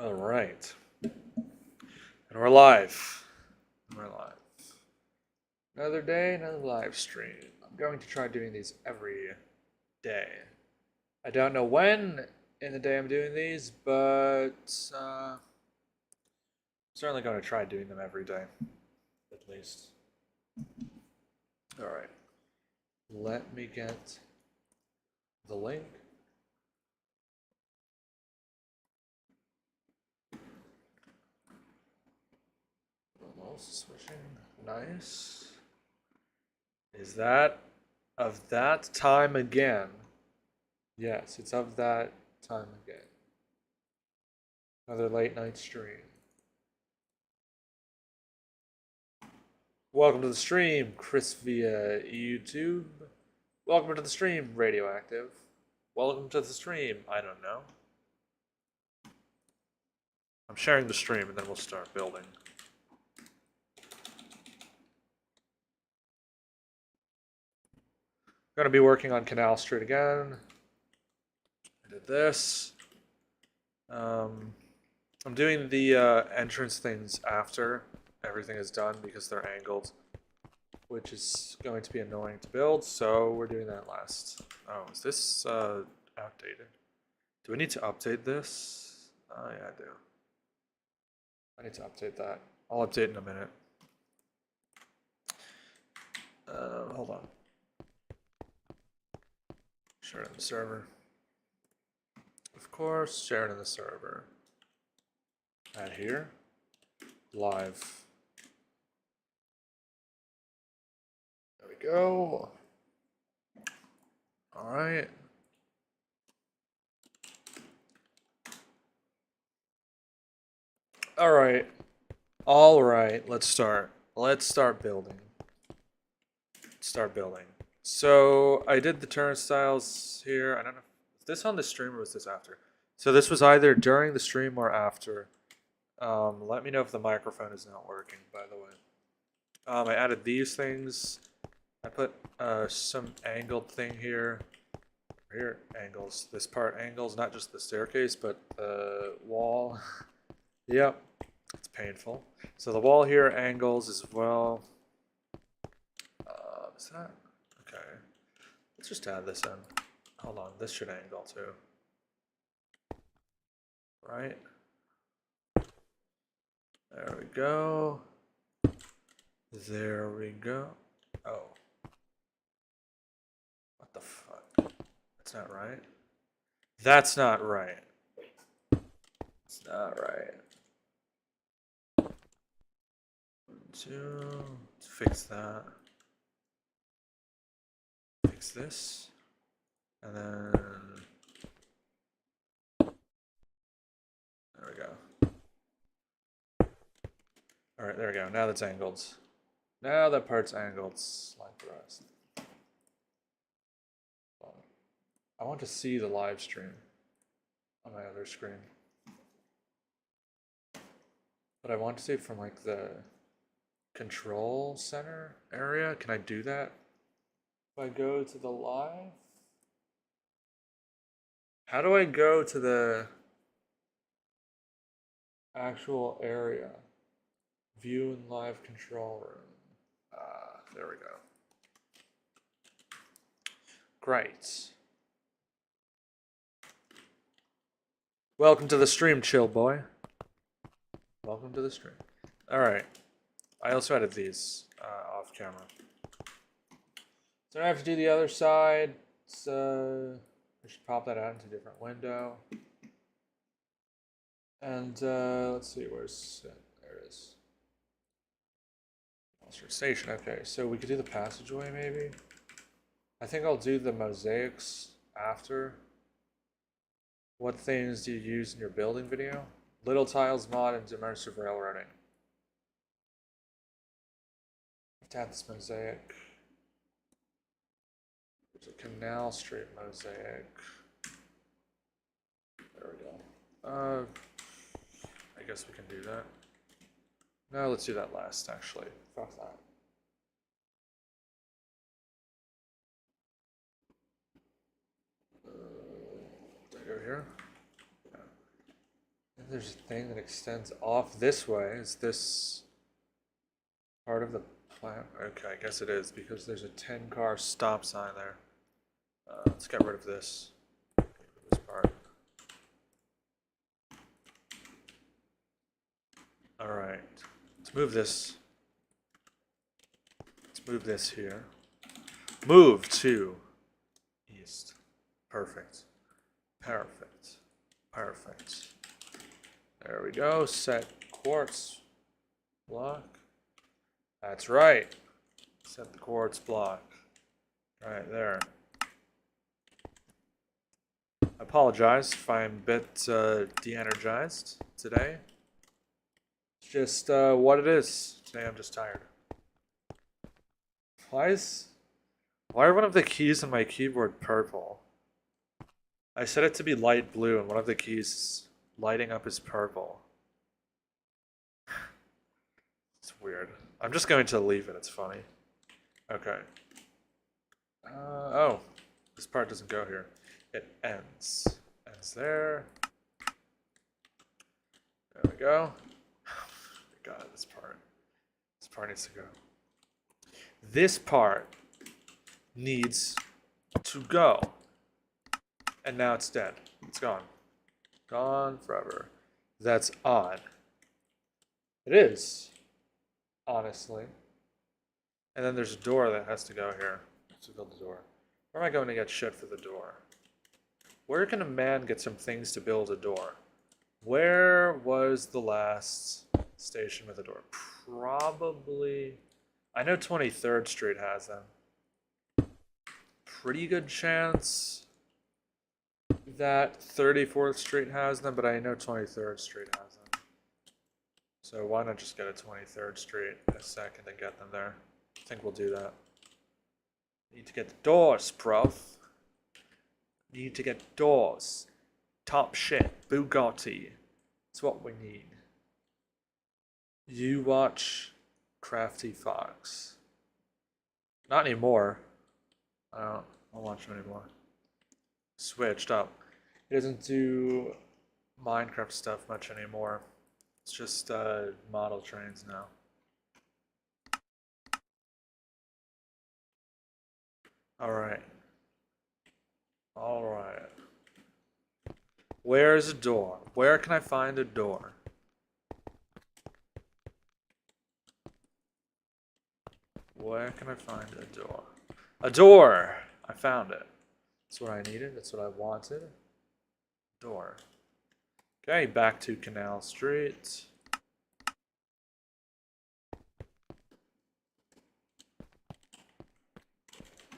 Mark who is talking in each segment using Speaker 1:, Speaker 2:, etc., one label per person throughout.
Speaker 1: All right. And we're live. We're live. Another day, another live stream. I'm going to try doing these every day. I don't know when in the day I'm doing these, but I'm certainly going to try doing them every day, at least. All right. Let me get the link. Almost switching. Nice. Is that of that time again? Yes, it's of that time again. Another late night stream. Welcome to the stream, Chris via YouTube. Welcome to the stream, Radioactive. Welcome to the stream, I don't know. I'm sharing the stream and then we'll start building. I'm going to be working on Canal Street again. I did this. I'm doing the entrance things after everything is done because they're angled, which is going to be annoying to build, so we're doing that last. Oh, is this outdated? Do I need to update this? Oh, yeah, I do. I need to update that. I'll update in a minute. Hold on. Share it in the server. Of course, share it in the server. Add here. Live. There we go. All right. All right. All right. Let's start. Let's start building. Start building. So I did the turnstiles here. I don't know. Is this on the stream or was this after? So this was either during the stream or after. Let me know if the microphone is not working, by the way. I added these things. I put some angled thing here. Here, angles. This part angles, not just the staircase, but the wall. Yep, it's painful. So the wall here angles as well. Is that? Okay. Let's just add this in. Hold on, this should angle too. Right? There we go. There we go. Oh. What the fuck? That's not right. That's not right. It's not right. 1, 2. Let's fix that. Fix this. And then there we go. Alright, there we go. Now that's angled. Now that part's angled like the rest. I want to see the live stream on my other screen. But I want to see it from like the control center area. Can I do that if I go to the live? How do I go to the actual area? View in live control room. There we go. Great. Welcome to the stream, chill boy. Welcome to the stream. Alright. I also added these off camera. So I have to do the other side. So I should pop that out into a different window. And let's see, where's it? There it is. Station. Okay, so we could do the passageway maybe. I think I'll do the mosaics after. What things do you use in your building video? Little tiles mod and immersive railroading. I have to add this mosaic. There's a Canal Street mosaic. There we go. I guess we can do that. No, let's do that last, actually. Fuck that. Did I go here? Yeah. And There's a thing that extends off this way. Is this part of the plan? Okay, I guess it is because there's a 10-car stop sign there. Let's get rid of this. Get rid of this part. Alright. Let's move this. Let's move this here. Move to east. Perfect. Perfect. Perfect. There we go. Set quartz block. That's right. Set the quartz block. Right there. I apologize if I'm a bit de-energized today. It's just what it is. Today I'm just tired. Why are one of the keys on my keyboard purple? I set it to be light blue and one of the keys lighting up is purple. It's weird. I'm just going to leave it, it's funny. Okay. Oh, this part doesn't go here. It ends. Ends there. There we go. God, this part. This part needs to go. This part needs to go. And now it's dead. It's gone. Gone forever. That's odd. It is. Honestly. And then there's a door that has to go here. To build the door. Where am I going to get shit for the door? Where can a man get some things to build a door? Where was the last station with a door? Probably... I know 23rd Street has them. Pretty good chance that 34th Street has them, but I know 23rd Street has them. So why not just go to 23rd Street in a second and get them there? I think we'll do that. Need to get the doors, bruv. Need to get doors. Top shit. Bugatti. That's what we need. You watch Crafty Fox. Not anymore. I don't watch him anymore. Switched up. He doesn't do Minecraft stuff much anymore. It's just model trains now. Alright. Alright. Where's a door? Where can I find a door? Where can I find a door? A door! I found it. That's what I needed. That's what I wanted. Door. Okay, back to Canal Street.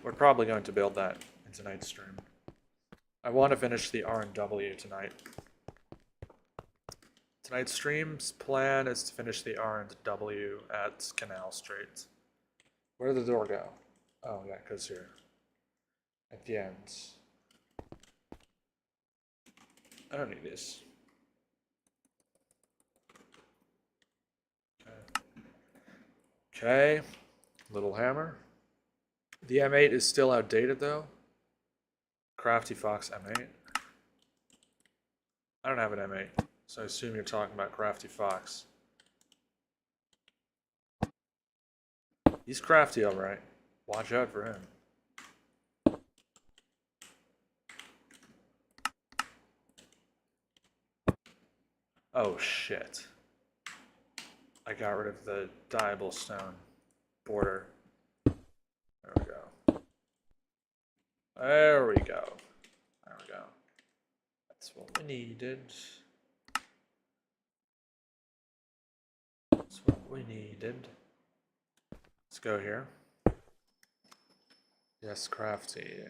Speaker 1: We're probably going to build that in tonight's stream. I want to finish the R&W tonight. Tonight's stream's plan is to finish the R&W at Canal Street. Where did the door go? Oh, yeah, it goes here. At the end. I don't need this. Okay. Little hammer. The M8 is still outdated, though. Crafty Fox M8. I don't have an M8, so I assume you're talking about Crafty Fox. He's crafty, alright. Watch out for him. Oh, shit. I got rid of the dyeable stone border. There we go. There we go. There we go. That's what we needed. That's what we needed. Let's go here. Yes, crafty.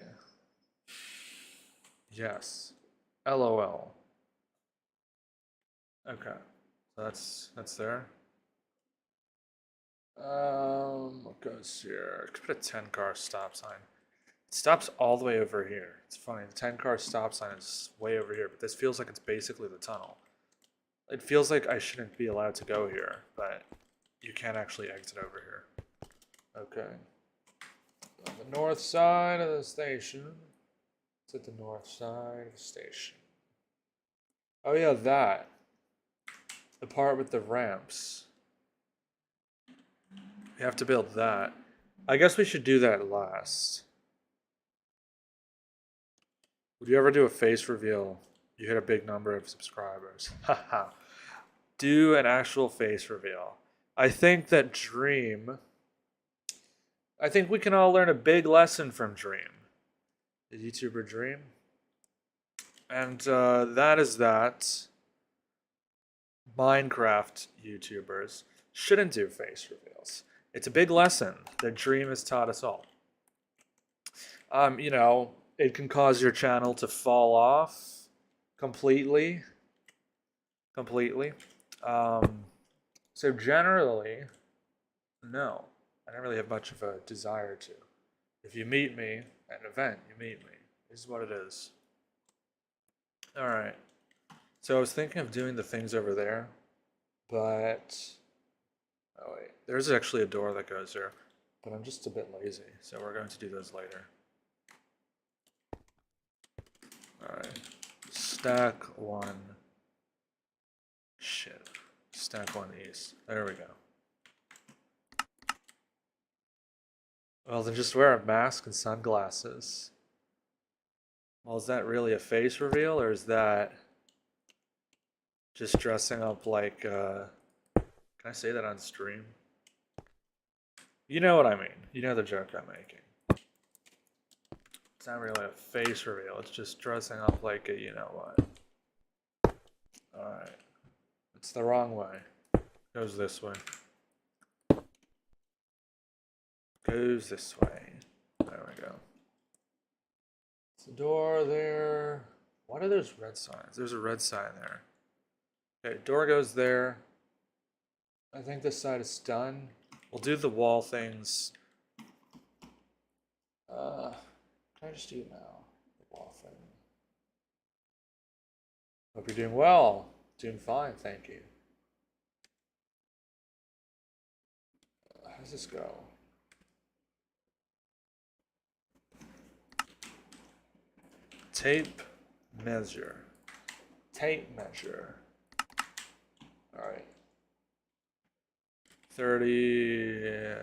Speaker 1: Yes. LOL. Okay. So that's there. What goes here? Could put a 10-car stop sign. It stops all the way over here. It's funny, the 10-car stop sign is way over here, but this feels like it's basically the tunnel. It feels like I shouldn't be allowed to go here, but you can't actually exit over here. Okay. On the north side of the station. It's at the north side of the station. Oh yeah, that. The part with the ramps. We have to build that. I guess we should do that last. Would you ever do a face reveal? You hit a big number of subscribers. Haha. Do an actual face reveal. I think that Dream. I think we can all learn a big lesson from Dream. The YouTuber Dream. And that is that. Minecraft YouTubers shouldn't do face reveals. It's a big lesson that Dream has taught us all. You know, it can cause your channel to fall off completely. So generally, no. I don't really have much of a desire to. If you meet me at an event, you meet me. This is what it is. Alright. So I was thinking of doing the things over there, but... Oh wait, there's actually a door that goes there, but I'm just a bit lazy, so we're going to do those later. Alright. Stack one. Shit. Stack one east. There we go. Well, then just wear a mask and sunglasses. Well, is that really a face reveal, or is that just dressing up like, can I say that on stream? You know what I mean. You know the joke I'm making. It's not really a face reveal, it's just dressing up like a you know what. Alright. It's the wrong way. Goes this way. Goes this way. There we go. It's a door there. What are those red signs? There's a red sign there. Okay, door goes there. I think this side is done. We'll do the wall things. Can I just do it now? The wall thing. Hope you're doing well. Doing fine, thank you. How does this go? Tape measure. Tape measure. Alright. 30.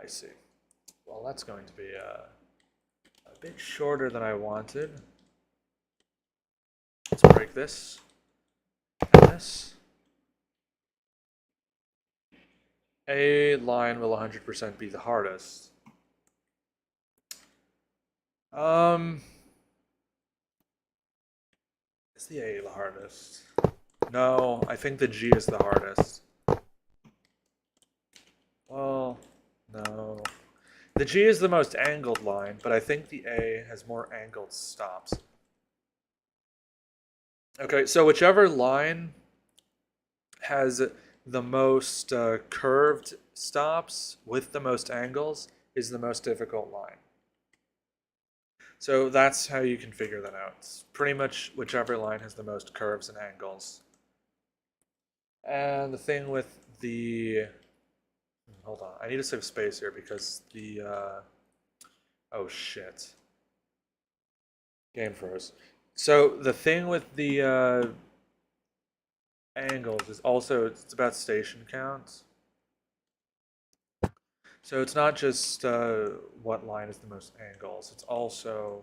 Speaker 1: I see. Well, that's going to be a bit shorter than I wanted. Let's break this. And this. A line will 100% be the hardest. Is the A the hardest? No, I think the G is the hardest. Well, no. The G is the most angled line, but I think the A has more angled stops. Okay, so whichever line has the most curved stops with the most angles is the most difficult line. So that's how you can figure that out. It's pretty much whichever line has the most curves and angles. And the thing with the... Hold on, I need to save space here because the... Oh shit. Game froze. So the thing with the angles is also, it's about station counts. So it's not just what line is the most angles, it's also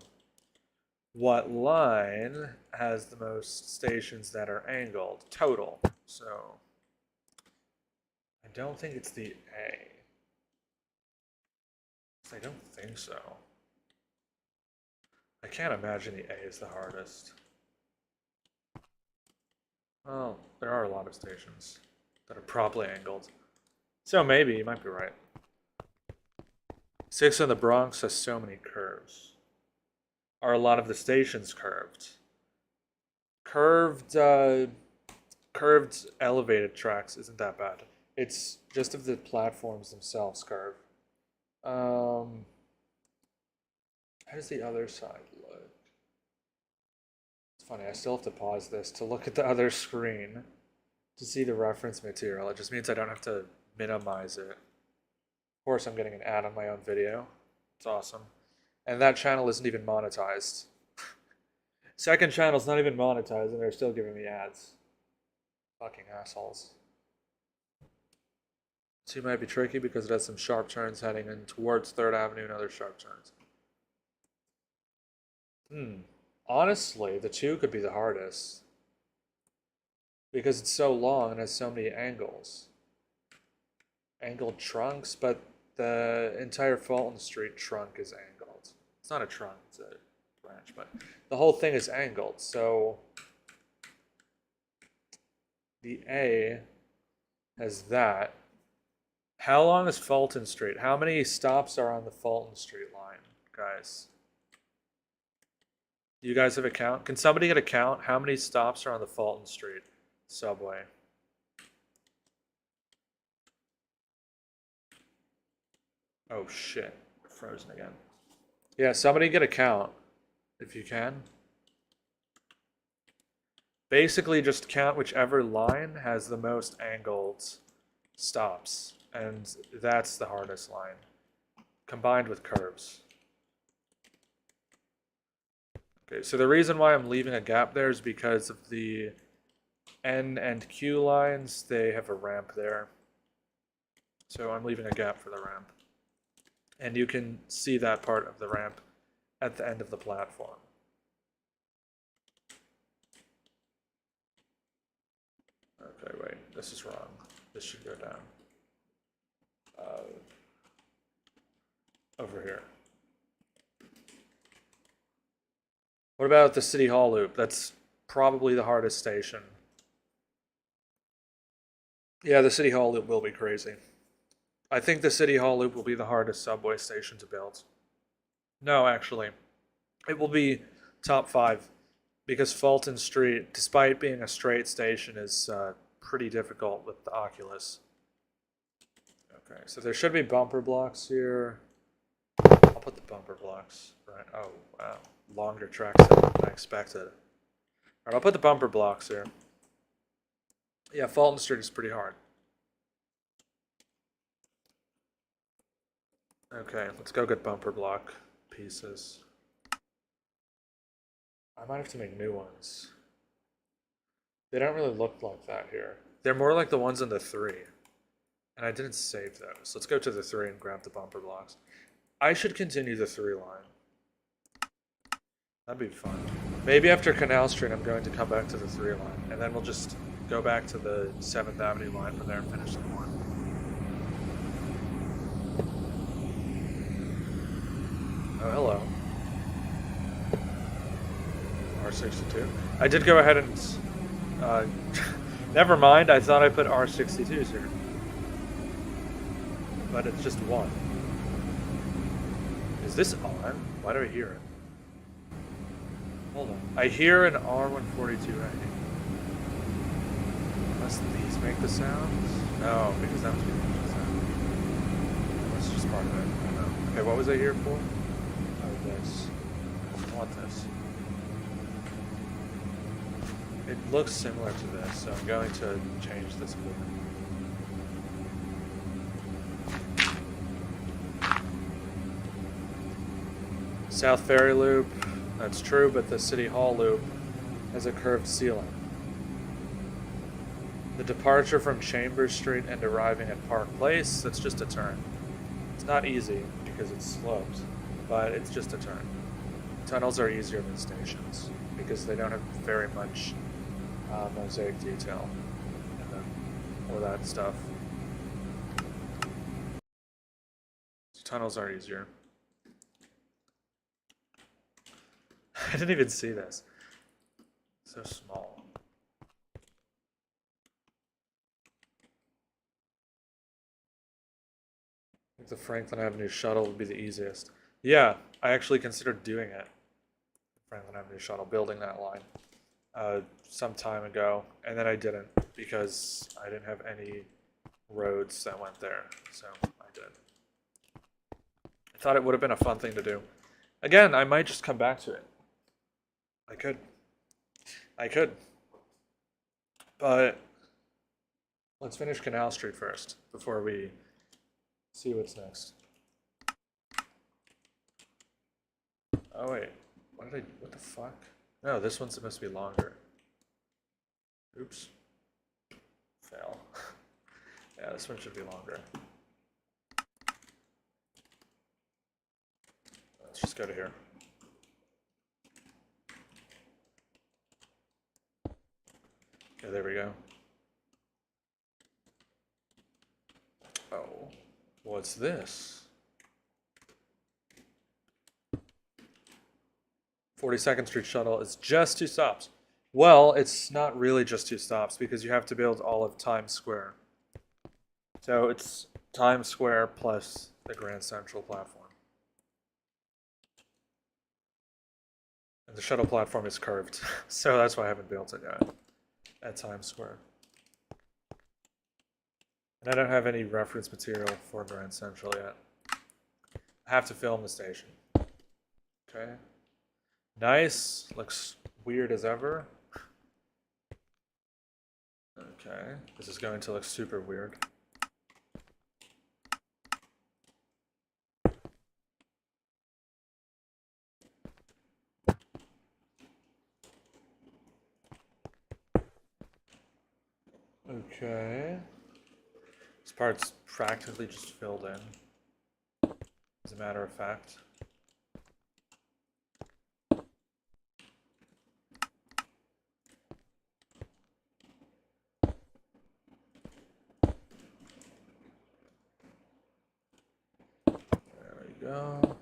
Speaker 1: what line has the most stations that are angled total. So I don't think it's the A. I don't think so. I can't imagine the A is the hardest. Well, there are a lot of stations that are properly angled. So maybe, you might be right. 6 in the Bronx has so many curves. Are a lot of the stations curved? Curved elevated tracks isn't that bad. It's just if the platforms themselves curve. How does the other side look? It's funny, I still have to pause this to look at the other screen to see the reference material. It just means I don't have to minimize it. Of course, I'm getting an ad on my own video. It's awesome. And that channel isn't even monetized. Second channel's not even monetized and they're still giving me ads. Fucking assholes. 2 might be tricky because it has some sharp turns heading in towards 3rd Avenue and other sharp turns. Honestly, the 2 could be the hardest. Because it's so long and has so many angles. Angled trunks, but the entire Fulton Street trunk is angled. It's not a trunk, it's a branch, but the whole thing is angled, so the A has that. How long is Fulton Street? How many stops are on the Fulton Street line, guys? Do you guys have a count? Can somebody get a count? How many stops are on the Fulton Street subway? Oh shit, frozen again. Yeah, somebody get a count, if you can. Basically just count whichever line has the most angled stops, and that's the hardest line, combined with curves. Okay, so the reason why I'm leaving a gap there is because of the N and Q lines, they have a ramp there. So I'm leaving a gap for the ramp. And you can see that part of the ramp at the end of the platform. Okay, wait, this is wrong. This should go down. Over here. What about the City Hall loop? That's probably the hardest station. Yeah, the City Hall loop will be crazy. I think the City Hall loop will be the hardest subway station to build. No, actually. It will be top 5 because Fulton Street, despite being a straight station, is pretty difficult with the Oculus. Okay, so there should be bumper blocks here. I'll put the bumper blocks, right? Oh, wow. Longer tracks than I expected. Alright, I'll put the bumper blocks here. Yeah, Fulton Street is pretty hard. Okay, let's go get bumper block pieces. I might have to make new ones. They don't really look like that here. They're more like the ones in the 3. And I didn't save those. Let's go to the 3 and grab the bumper blocks. I should continue the 3 line. That'd be fun. Maybe after Canal Street I'm going to come back to the 3 line. And then we'll just go back to the 7th Avenue line from there and finish the 1. Oh, hello. R62. I did go ahead and... never mind, I thought I put R62s here. But it's just 1. Is this on? Why do I hear it? Hold on. I hear an R142A. Must these make the sounds? No, because that was the engine sound. That's just part of it. I don't know. Okay, what was I here for? Oh, this. I want this. It looks similar to this, so I'm going to change this blue. South Ferry Loop, that's true, but the City Hall Loop has a curved ceiling. The departure from Chambers Street and arriving at Park Place, that's just a turn. It's not easy because it's sloped, but it's just a turn. Tunnels are easier than stations because they don't have very much mosaic detail in them, or that stuff. So tunnels are easier. I didn't even see this. So small. I think the Franklin Avenue shuttle would be the easiest. Yeah, I actually considered doing it. Franklin Avenue shuttle, building that line some time ago, and then I didn't because I didn't have any roads that went there, so I did. I thought it would have been a fun thing to do. Again, I might just come back to it. I could. But let's finish Canal Street first before we see what's next. Oh wait, what the fuck? No, this one's supposed to be longer. Oops. Yeah, this one should be longer. Let's just go to here. Okay, there we go. Oh, what's this? 42nd Street Shuttle is just 2 stops. Well, it's not really just 2 stops because you have to build all of Times Square. So it's Times Square plus the Grand Central platform. And the shuttle platform is curved, so that's why I haven't built it yet at Times Square. And I don't have any reference material for Grand Central yet. I have to film the station. Okay. Nice. Looks weird as ever. Okay. This is going to look super weird. Okay. This part's practically just filled in, as a matter of fact. There we go.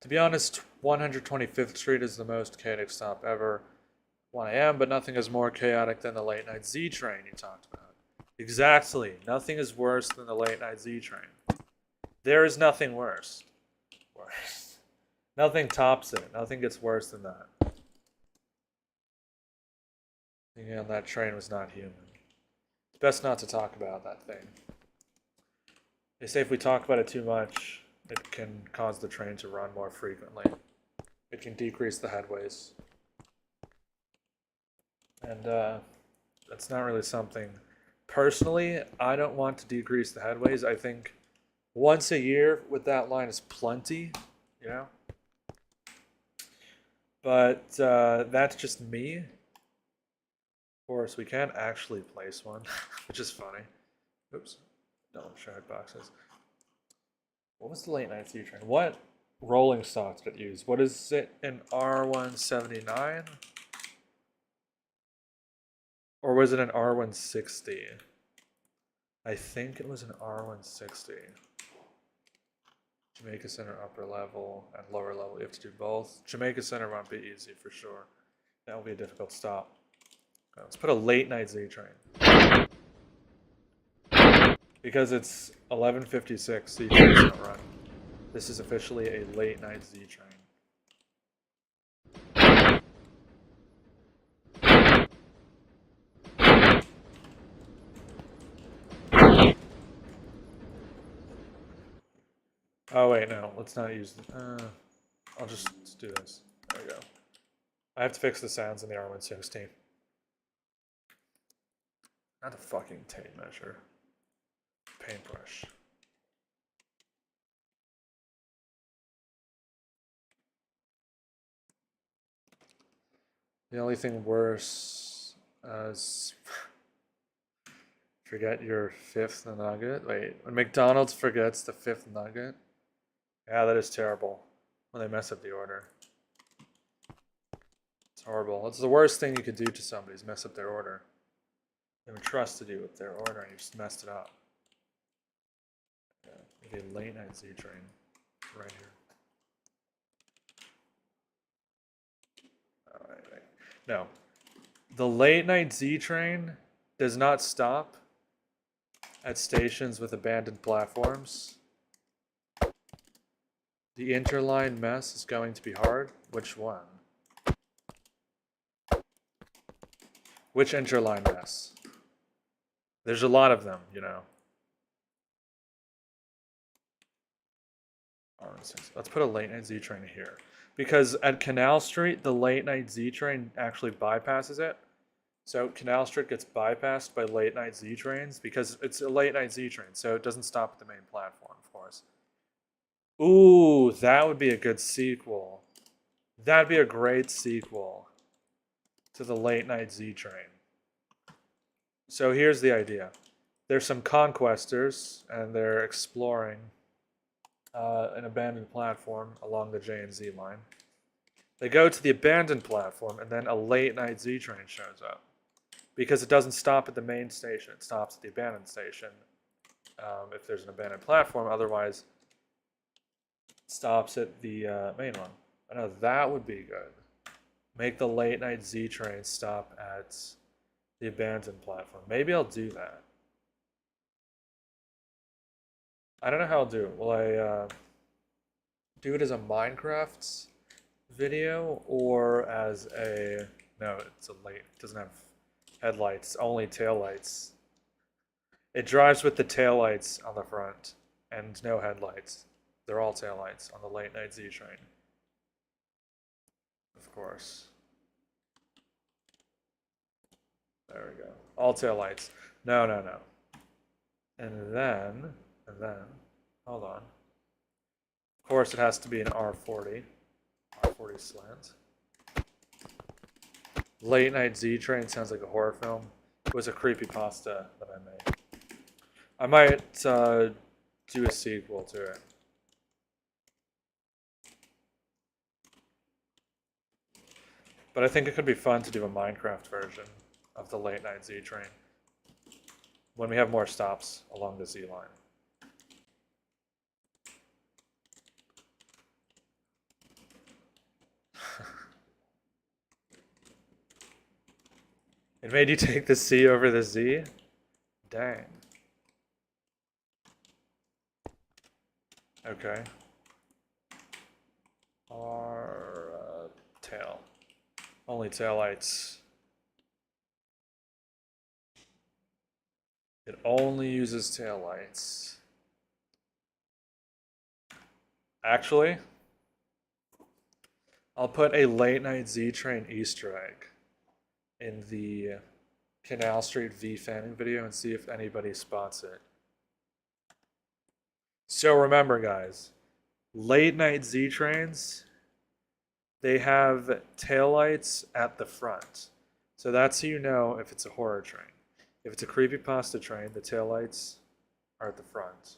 Speaker 1: To be honest, 125th Street is the most chaotic stop ever. 1 a.m., but nothing is more chaotic than the late night Z train you talked about. Exactly. Nothing is worse than the late night Z train. There is nothing worse. Nothing tops it. Nothing gets worse than that. Being on that train was not human. It's best not to talk about that thing. They say if we talk about it too much, it can cause the train to run more frequently. It can decrease the headways. And that's not really something. Personally, I don't want to decrease the headways. I think once a year with that line is plenty, you know? But that's just me. Of course, we can't actually place one, which is funny. Oops, don't show boxes. What was the late night Z train? What rolling stock did it use? What is it in R179? Or was it an R160? I think it was an R160. Jamaica Center upper level and lower level. You have to do both. Jamaica Center won't be easy for sure. That will be a difficult stop. Let's put a late night Z train. Because it's 11:56, Z trains don't run. This is officially a late night Z train. Oh wait, no, let's not use I'll just do this. There we go. I have to fix the sounds in the R116. Not a fucking tape measure. Paintbrush. The only thing worse is forget your 5th nugget. Wait, when McDonald's forgets the 5th nugget. Yeah, that is terrible. When they mess up the order. It's horrible. That's the worst thing you could do to somebody is mess up their order. They entrusted you with their order and you just messed it up. Yeah, maybe a late night Z train. Right here. Oh, wait. No. The late night Z train does not stop at stations with abandoned platforms. The interline mess is going to be hard. Which one? Which interline mess? There's a lot of them, you know. Let's put a late night Z train here. Because at Canal Street, the late night Z train actually bypasses it. So Canal Street gets bypassed by late night Z trains because it's a late night Z train, so it doesn't stop at the main platform, of course. Ooh, that would be a good sequel. That'd be a great sequel to the late night Z train. So here's the idea. there's some conquestors, and they're exploring an abandoned platform along the J and Z line. They go to the abandoned platform, and then a late night Z train shows up. Because it doesn't stop at the main station, it stops at the abandoned station. If there's an abandoned platform, otherwise it stops at the main one. I know that would be good. Make the late night Z train stop at the abandoned platform. Maybe I'll do that. I don't know how I'll do it. Will I do it as a Minecraft video or as a... No, it's a late. It doesn't have headlights, only taillights. It drives with the taillights on the front and no headlights. They're all taillights on the late night Z train. Of course. There we go. All taillights. No. And then, hold on. Of course it has to be an R40. R40 slant. Late Night Z Train sounds like a horror film. It was a creepypasta that I made. I might do a sequel to it. But I think it could be fun to do a Minecraft version of the Late Night Z Train when we have more stops along the Z line. It made you take the C over the Z? Dang. Okay. Our tail. Only taillights. It only uses taillights. Actually, I'll put a Late Night Z Train Easter egg in the Canal Street V fanning video and see if anybody spots it. So remember, guys, late night Z trains, they have taillights at the front. So that's how you know if it's a horror train. If it's a creepypasta train, the taillights are at the front.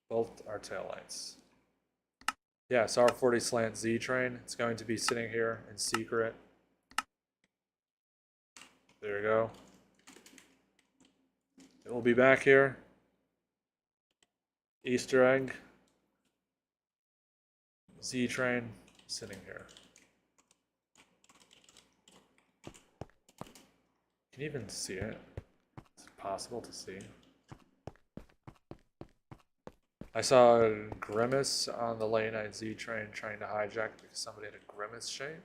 Speaker 1: Both are taillights. Yes, R40 slant Z train. It's going to be sitting here in secret. There you go. It will be back here. Easter egg. Z train sitting here. Can you even see it? Is it possible to see? I saw a Grimace on the late night Z train trying to hijack because somebody had a Grimace shake.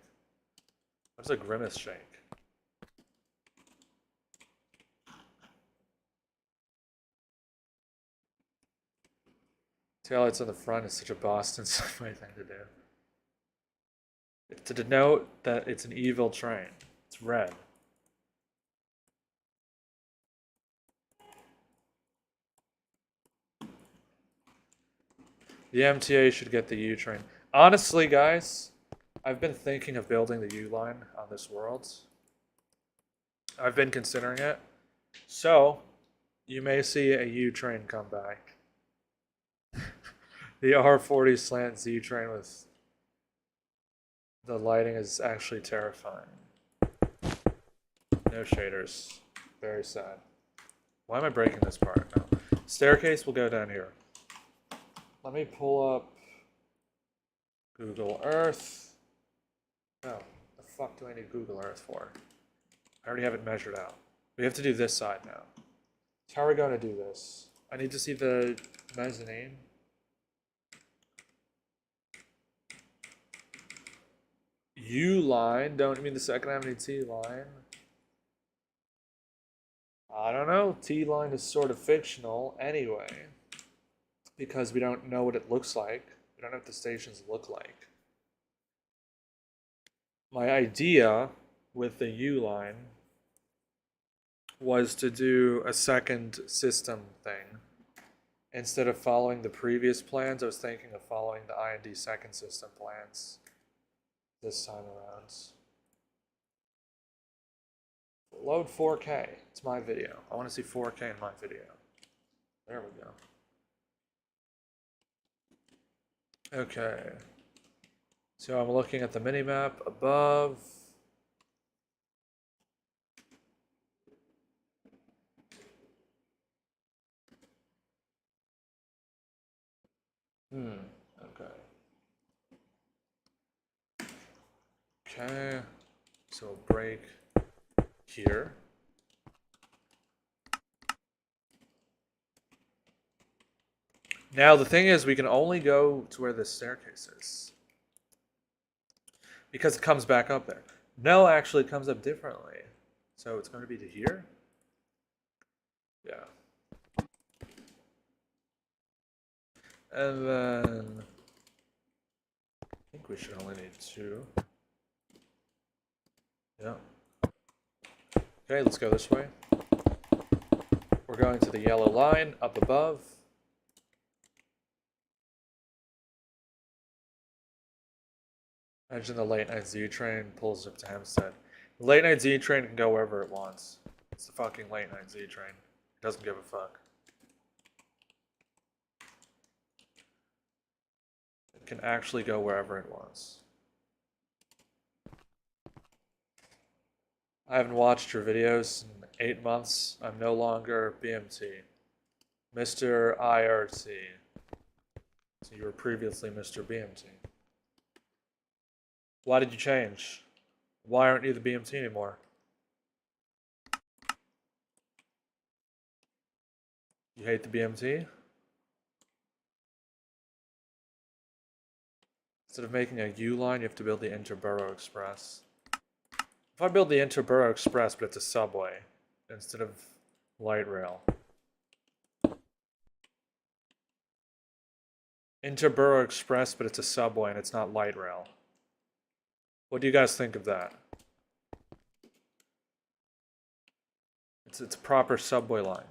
Speaker 1: What's a Grimace shake? Taillights on the front is such a Boston subway thing to do. It's to denote that it's an evil train. It's red. The MTA should get the U train. Honestly, guys, I've been thinking of building the U line on this world. I've been considering it. So, you may see a U train come back. The R40 slant Z train with the lighting is actually terrifying. No shaders. Very sad. Why am I breaking this part? No. Staircase will go down here. Let me pull up Google Earth. Oh, the fuck do I need Google Earth for? I already have it measured out. We have to do this side now. So how are we going to do this? I need to see the mezzanine. U line, don't you mean the Second Avenue T line? I don't know, T line is sort of fictional anyway, because we don't know what it looks like. We don't know what the stations look like. My idea with the U line was to do a second system thing. Instead of following the previous plans, I was thinking of following the I&D second system plans this time around. Load 4K. It's my video. I want to see 4K in my video. There we go. Okay. So I'm looking at the minimap above. Okay. Okay. So break here. Now the thing is, we can only go to where this staircase is. Because it comes back up there. No, actually it comes up differently. So it's going to be to here? Yeah. And then I think we should only need 2. Yeah. Okay, let's go this way. We're going to the yellow line up above. Imagine the late night Z train pulls up to Hempstead. The late night Z train can go wherever it wants. It's the fucking late night Z train. It doesn't give a fuck. It can actually go wherever it wants. I haven't watched your videos in 8 months. I'm no longer BMT. Mr. IRT. So you were previously Mr. BMT. Why did you change? Why aren't you the BMT anymore? You hate the BMT? Instead of making a U line, you have to build the Interborough Express. If I build the Interborough Express, but it's a subway instead of light rail. Interborough Express, but it's a subway and it's not light rail. What do you guys think of that? It's a proper subway line.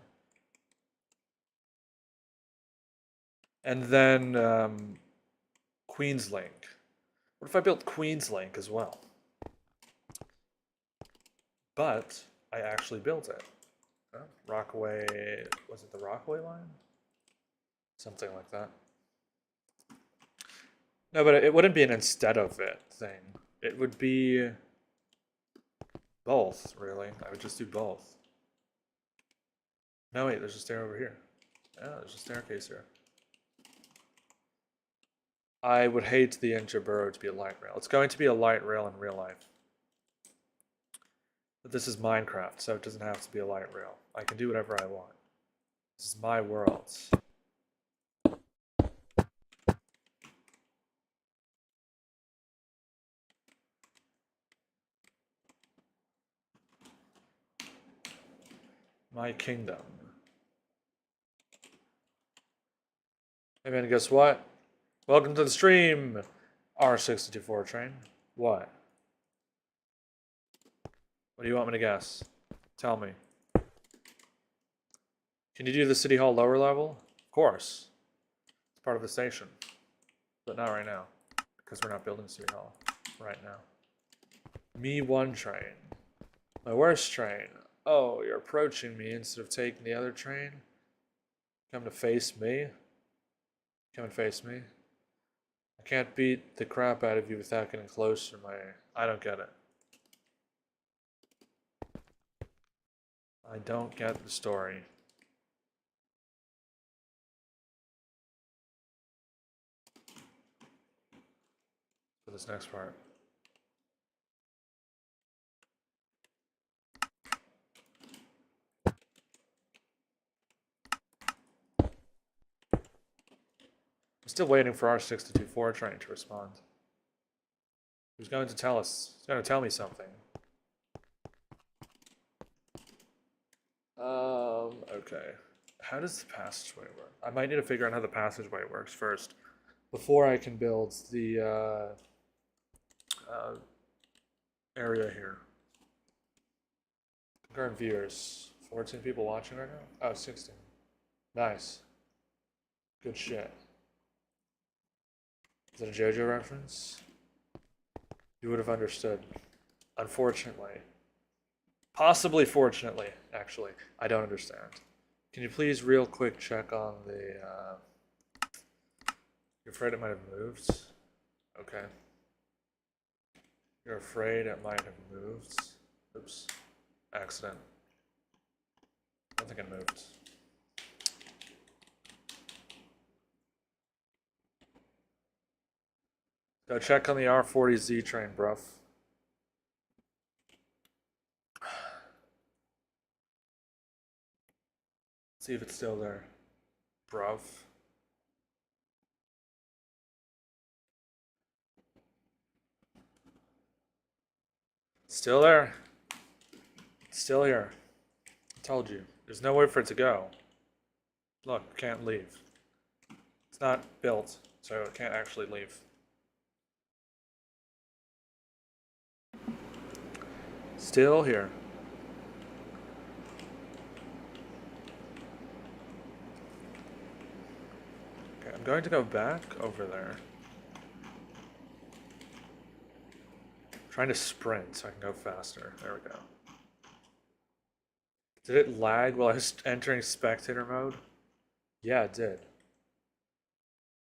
Speaker 1: And then Queens Link. What if I built Queens Link as well? But I actually built it. Rockaway, was it the Rockaway line? Something like that. No, but it wouldn't be an instead of it thing. It would be both, really. I would just do both. No, wait, there's a stair over here. Yeah, there's a staircase here. I would hate the Interborough to be a light rail. It's going to be a light rail in real life. But this is Minecraft, so it doesn't have to be a light rail. I can do whatever I want. This is my world. My kingdom. Hey man, guess what? Welcome to the stream, R624 train. What? What do you want me to guess? Tell me. Can you do the City Hall lower level? Of course. It's part of the station. But not right now. Because we're not building City Hall right now. Me one train. My worst train. Oh, you're approaching me instead of taking the other train? Come to face me? Come and face me? I can't beat the crap out of you without getting closer, I don't get it. I don't get the story. For this next part. I'm still waiting for our 624 train to respond. Who's going to tell us? He's going to tell me something. Okay. How does the passageway work? I might need to figure out how the passageway works first before I can build the area here. Concurrent viewers. 14 people watching right now? Oh, 16. Nice. Good shit. Is that a JoJo reference? You would have understood. Unfortunately. Possibly, fortunately, actually. I don't understand. Can you please real quick check on the, you're afraid it might have moved? Okay. You're afraid it might have moved. Oops. Accident. I don't think it moved. Go check on the R40Z train, bruv. See if it's still there. Bruv. Still there. Still here. I told you. There's no way for it to go. Look, can't leave. It's not built, so it can't actually leave. Still here. Okay, I'm going to go back over there. I'm trying to sprint so I can go faster. There we go. Did it lag while I was entering spectator mode? Yeah, it did.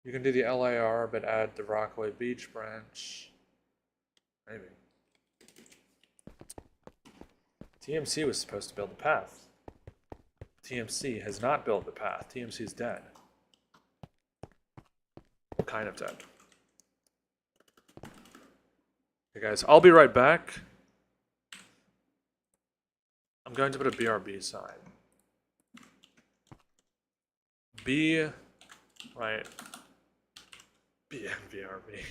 Speaker 1: You can do the LIR, but add the Rockaway Beach branch. Maybe. TMC was supposed to build the path. TMC has not built the path. TMC is dead. Kind of dead. Okay, guys, I'll be right back. I'm going to put a BRB sign. B, right. BRB.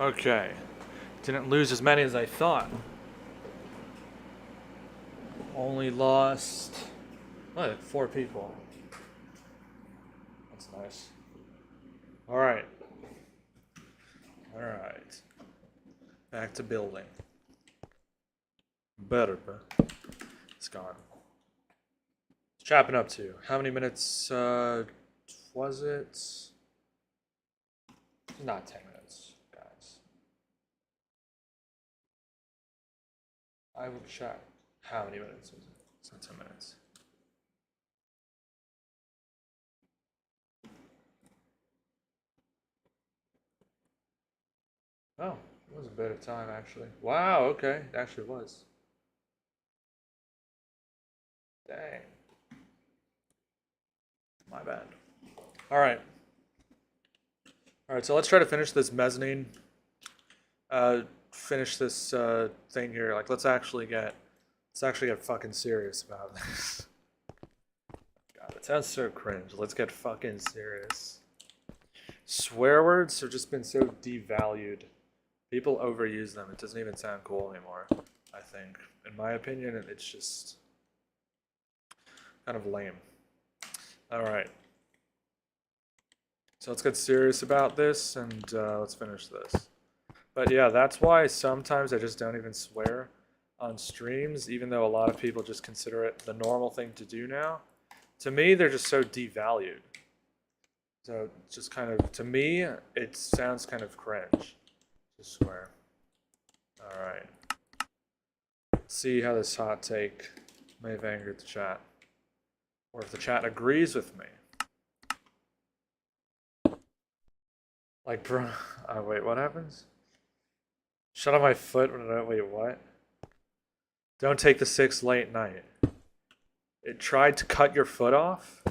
Speaker 1: Okay. Didn't lose as many as I thought. Only lost, like 4 people. That's nice. Alright. Alright. Back to building. Better, but it's gone. It's chopping up to. How many minutes was it? Not 10 minutes, guys. I will check. How many minutes was it? It's not 10 minutes. Oh, it was a bit of time actually. Wow, okay. It actually was. Dang. My bad. Alright. Alright, so let's try to finish this mezzanine. Finish this thing here. Like let's actually get fucking serious about this. God, it sounds so cringe. Let's get fucking serious. Swear words have just been so devalued. People overuse them. It doesn't even sound cool anymore, I think. In my opinion, it's just kind of lame. Alright. So let's get serious about this and let's finish this. But yeah, that's why sometimes I just don't even swear on streams, even though a lot of people just consider it the normal thing to do now. To me, they're just so devalued. So just kind of, to me, it sounds kind of cringe to swear. Alright. Let's see how this hot take may have angered the chat. Or if the chat agrees with me. Like, bro, wait, what happens? Shut on my foot when I, wait, what? Don't take the 6 late night. It tried to cut your foot off?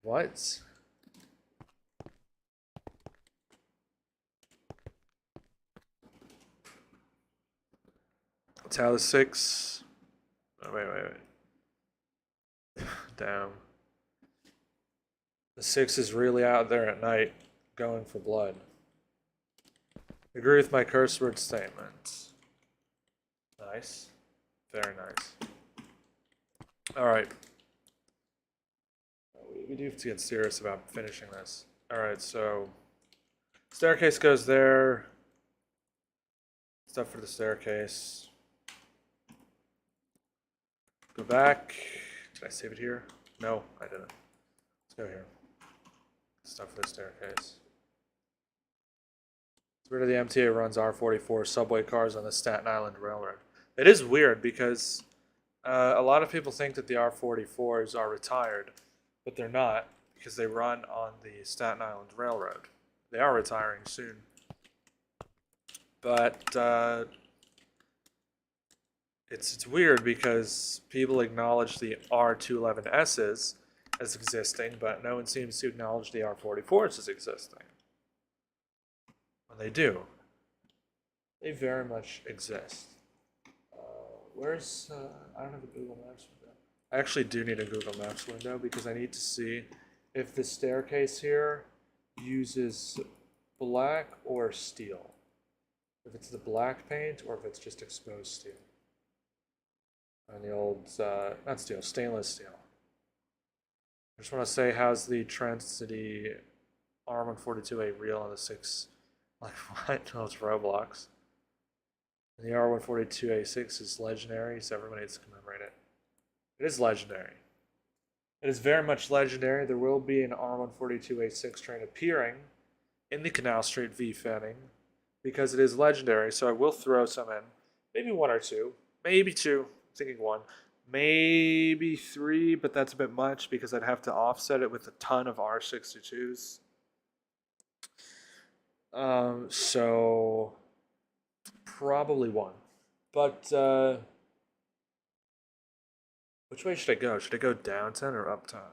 Speaker 1: What? That's how the 6... Oh, wait. Damn. The 6 is really out there at night, going for blood. Agree with my curse word statement. Nice. Very nice. Alright. We do have to get serious about finishing this. Alright, so... Staircase goes there. Stuff for the staircase. Go back. Did I save it here? No, I didn't. Let's go here. Stuff for the staircase. Where the MTA runs R44 subway cars on the Staten Island Railroad. It is weird because a lot of people think that the R44s are retired, but they're not because they run on the Staten Island Railroad. They are retiring soon. But it's weird because people acknowledge the R211Ss as existing, but no one seems to acknowledge the R44s as existing. When they do. They very much exist. Where's... I don't have a Google Maps window. I actually do need a Google Maps window because I need to see if the staircase here uses black or steel. If it's the black paint or if it's just exposed steel. And the old, not steel, stainless steel. I just want to say, how's the Trans-City R142A real on the 6? Like, what? No, it's Roblox. And the R142A6 is legendary, so everyone needs to commemorate it. It is legendary. It is very much legendary. There will be an R142A6 train appearing in the Canal Street V fanning because it is legendary, so I will throw some in. Maybe 1 or 2. Maybe 2. I'm thinking 1. Maybe 3, but that's a bit much because I'd have to offset it with a ton of R62s. So probably 1. But which way should I go? Should I go downtown or uptown?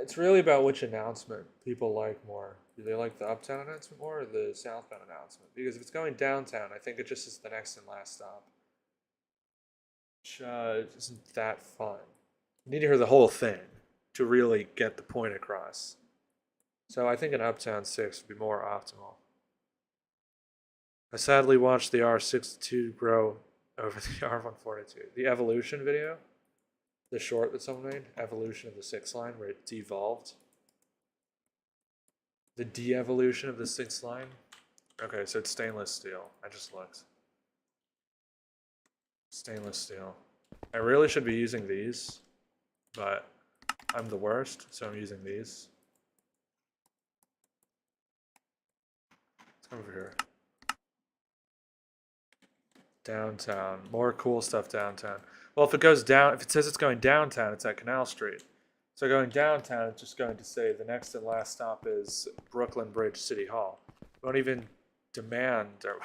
Speaker 1: It's really about which announcement people like more. Do they like the uptown announcement more or the southbound announcement? Because if it's going downtown, I think it just is the next and last stop. Which isn't that fun. You need to hear the whole thing to really get the point across. So I think an Uptown 6 would be more optimal. I sadly watched the R62 grow over the R142. The evolution video, the short that someone made, evolution of the 6 line, where it devolved. The de-evolution of the 6 line. Okay, so it's stainless steel. I just looked. Stainless steel. I really should be using these, but I'm the worst, so I'm using these. Let's come over here. Downtown. More cool stuff downtown. Well, if it goes down, if it says it's going downtown, it's at Canal Street. So going downtown, it's just going to say the next and last stop is Brooklyn Bridge City Hall. It won't even demand, or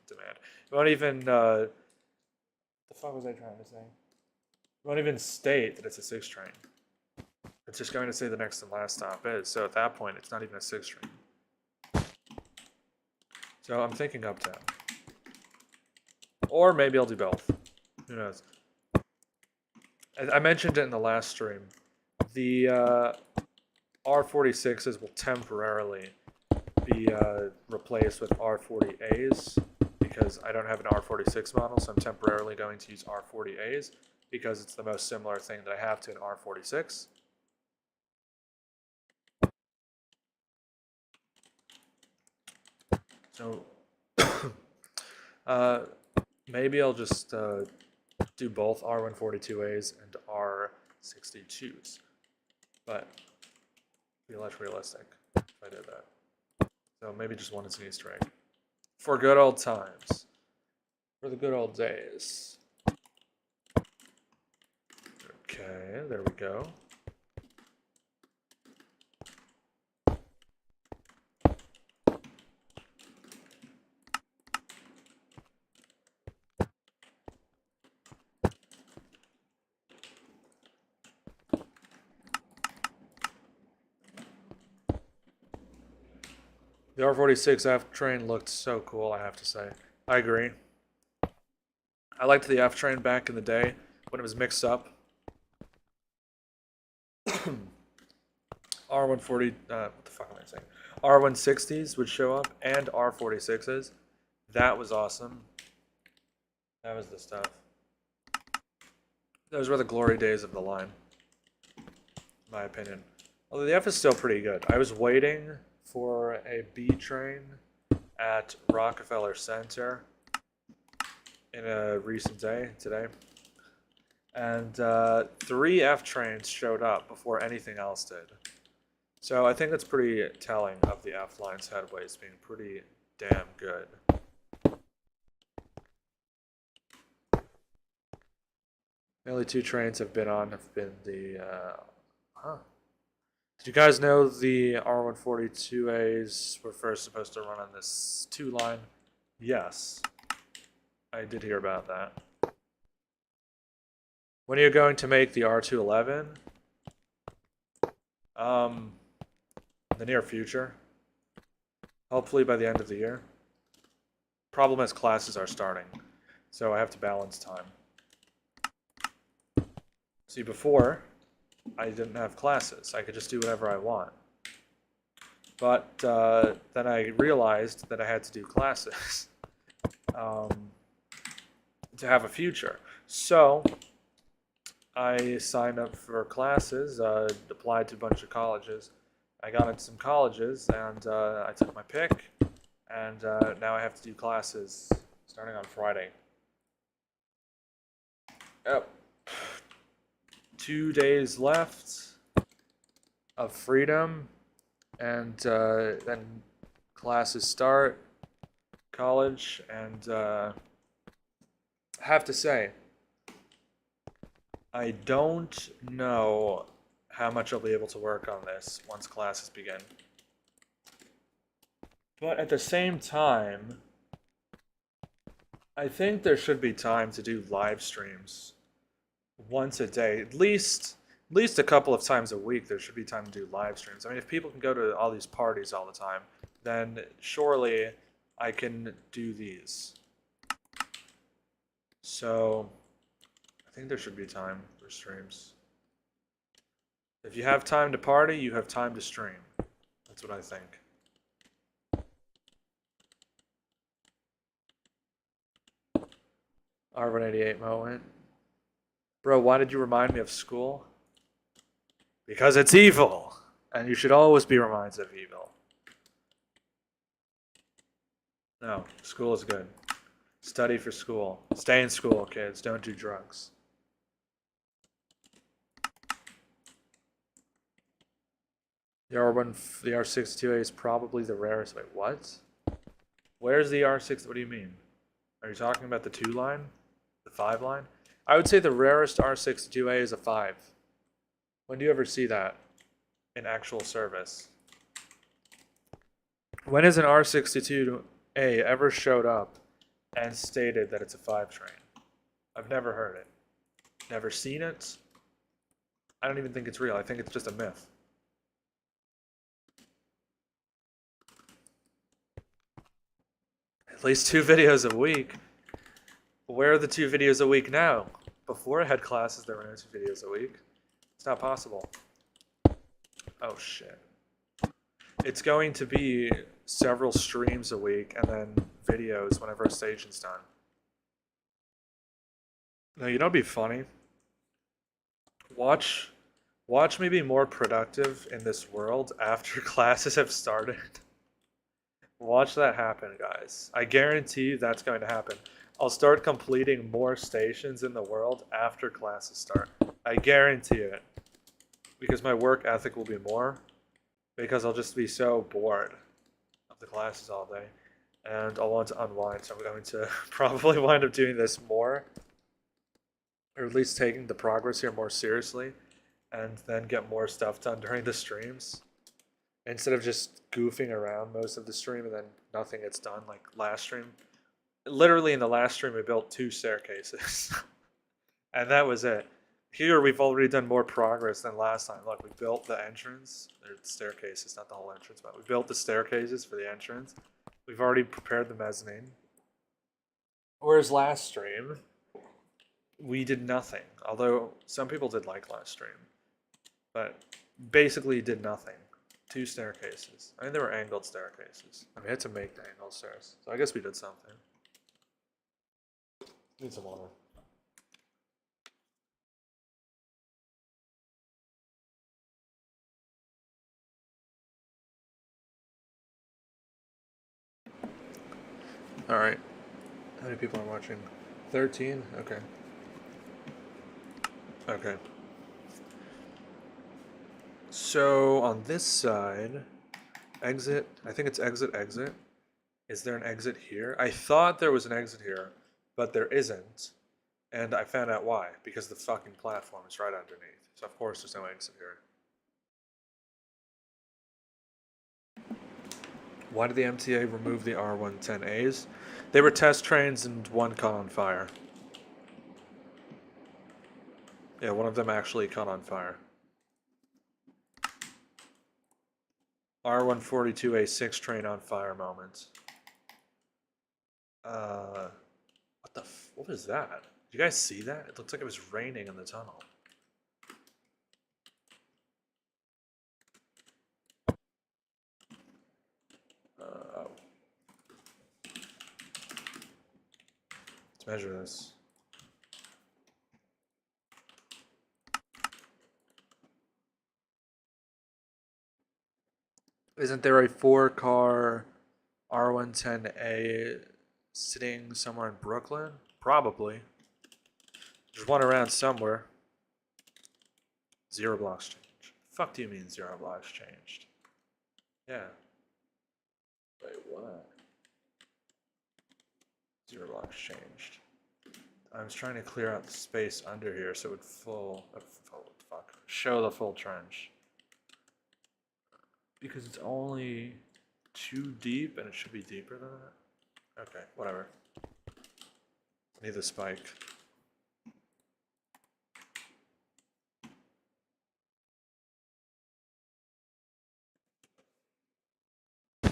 Speaker 1: demand. It won't even, the fuck was I trying to say? It won't even state that it's a 6 train. It's just going to say the next and last stop is. So at that point, it's not even a 6 train. So I'm thinking Uptown. Or maybe I'll do both. Who knows? I mentioned it in the last stream. The R46s will temporarily be replaced with R40As because I don't have an R46 model, so I'm temporarily going to use R40As because it's the most similar thing that I have to an R46. So maybe I'll just do both R142As and R62s, but be less realistic if I did that. So maybe just one is an Easter egg. For good old times. For the good old days. Okay, there we go. The R46 F train looked so cool, I have to say. I agree. I liked the F train back in the day when it was mixed up. R140, what the fuck am I saying? R160s would show up and R46s. That was awesome. That was the stuff. Those were the glory days of the line, in my opinion. Although the F is still pretty good. I was waiting for a B train at Rockefeller Center in a recent day, today. And 3 F trains showed up before anything else did. So I think that's pretty telling of the F line's headways being pretty damn good. The only 2 trains have been the, Did you guys know the R142As were first supposed to run on this 2 line? Yes. I did hear about that. When are you going to make the R211? The near future. Hopefully by the end of the year. Problem is classes are starting, so I have to balance time. See, before, I didn't have classes. I could just do whatever I want. But then I realized that I had to do classes to have a future. So I signed up for classes, applied to a bunch of colleges. I got into some colleges, and I took my pick, and now I have to do classes starting on Friday. Yep. 2 days left of freedom, and then classes start, college, and I have to say, I don't know how much I'll be able to work on this once classes begin. But at the same time, I think there should be time to do live streams once a day, at least a couple of times a week. There should be time to do live streams. I mean, if people can go to all these parties all the time, then surely I can do these. So I think there should be time for streams. If you have time to party, you have time to stream. That's what I think. R188 moment. Bro, why did you remind me of school? Because it's evil. And you should always be reminded of evil. No, school is good. Study for school. Stay in school, kids. Don't do drugs. The R62A is probably the rarest. Wait, what? Where's the R6? What do you mean? Are you talking about the 2 line? The 5 line? I would say the rarest R62A is a 5. When do you ever see that in actual service? When has an R62A ever showed up and stated that it's a 5 train? I've never heard it. Never seen it. I don't even think it's real. I think it's just a myth. At least 2 videos a week. Where are the 2 videos a week now? Before I had classes, there were no 2 videos a week. It's not possible. Oh shit. It's going to be several streams a week and then videos whenever a station's done. Now, you know what'd be funny? Watch me be more productive in this world after classes have started. Watch that happen, guys. I guarantee you that's going to happen. I'll start completing more stations in the world after classes start. I guarantee it. Because my work ethic will be more. Because I'll just be so bored of the classes all day. And I'll want to unwind, so I'm going to probably wind up doing this more. Or at least taking the progress here more seriously. And then get more stuff done during the streams. Instead of just goofing around most of the stream and then nothing gets done, like last stream. Literally in the last stream we built 2 staircases. And that was it. Here we've already done more progress than last time. Look, we built the entrance. They're the staircases, not the whole entrance, but we built the staircases for the entrance. We've already prepared the mezzanine. Whereas last stream, we did nothing. Although some people did like last stream. But basically did nothing. 2 staircases. I mean, there were angled staircases. I mean, I had to make the angled stairs. So I guess we did something. Need some water. Alright. How many people are watching? 13? Okay. Okay. So, on this side, exit, I think it's exit, exit. Is there an exit here? I thought there was an exit here, but there isn't. And I found out why, because the fucking platform is right underneath. So of course there's no exit here. Why did the MTA remove the R110As? They were test trains and one caught on fire. Yeah, one of them actually caught on fire. R142A6 train on fire moment. What was that? Did you guys see that? It looked like it was raining in the tunnel. Let's measure this. Isn't there a 4-car R110A sitting somewhere in Brooklyn? Probably. There's one around somewhere. 0 blocks changed. Fuck do you mean 0 blocks changed? Yeah. Wait, what? 0 blocks changed. I was trying to clear out the space under here so it would show the full trench. Because it's only 2 deep and it should be deeper than that. Okay, whatever. Need the spike.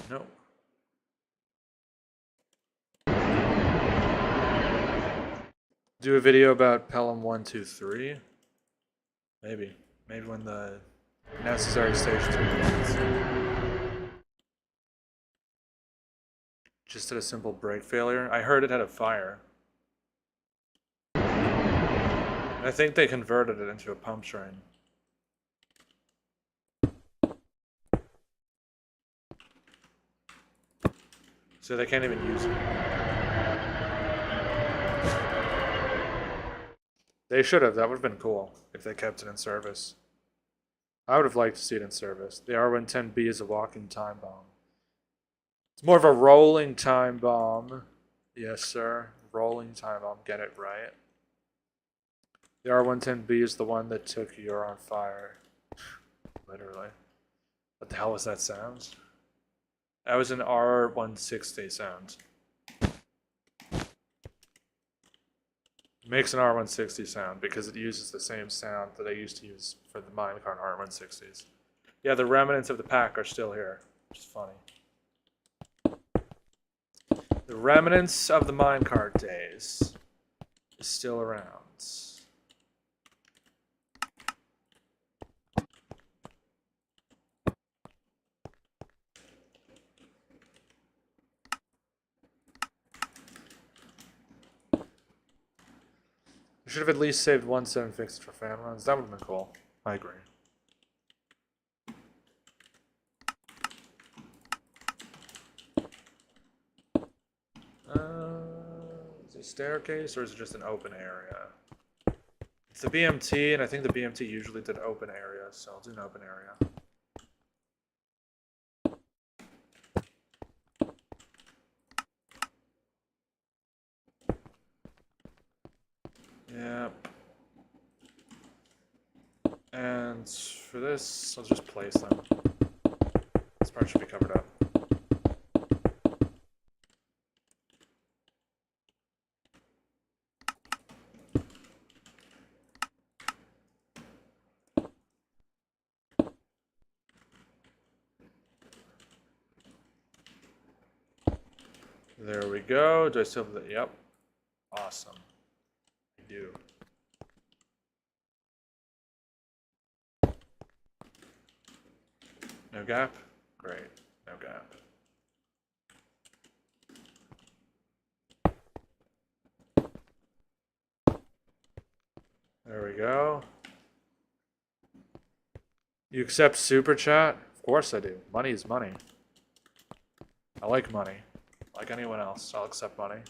Speaker 1: No. Do a video about Pelham 1, 2, 3? Maybe. Maybe when the necessary stations are complete. Just had a simple brake failure. I heard it had a fire. I think they converted it into a pump train. So they can't even use it. They should have. That would have been cool if they kept it in service. I would have liked to see it in service. The R110B is a walking time bomb. It's more of a rolling time bomb. Yes, sir. Rolling time bomb. Get it right. The R110B is the one that took You're on Fire. Literally. What the hell was that sound? That was an R160 sound. It makes an R160 sound because it uses the same sound that I used to use for the minecart R160s. Yeah, the remnants of the pack are still here, which is funny. The remnants of the minecart days is still around. We should have at least saved 1 fixed for fan runs. That would have been cool. I agree. Is it a staircase or is it just an open area? It's the BMT, and I think the BMT usually did open area, so I'll do an open area. Yep. And for this, I'll just place them. This part should be covered up. There we go. Do I still have the... Yep. Awesome. I do. No gap? Great. No gap. There we go. You accept super chat? Of course I do. Money is money. I like money. Like anyone else, I'll accept money.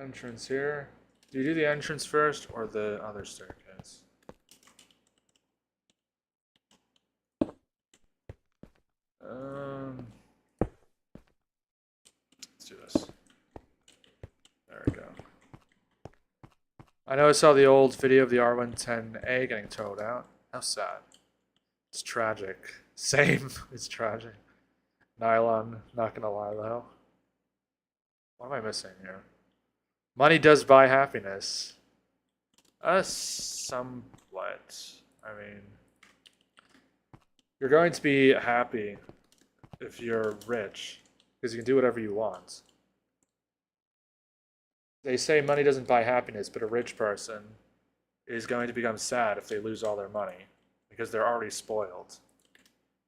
Speaker 1: Entrance here. Do you do the entrance first or the other staircase? Let's do this. There we go. I know I saw the old video of the R110A getting towed out. How sad. It's tragic. Same. It's tragic. Nylon, not gonna lie though. What am I missing here? Money does buy happiness. Somewhat. I mean, you're going to be happy if you're rich, because you can do whatever you want. They say money doesn't buy happiness, but a rich person is going to become sad if they lose all their money, because they're already spoiled,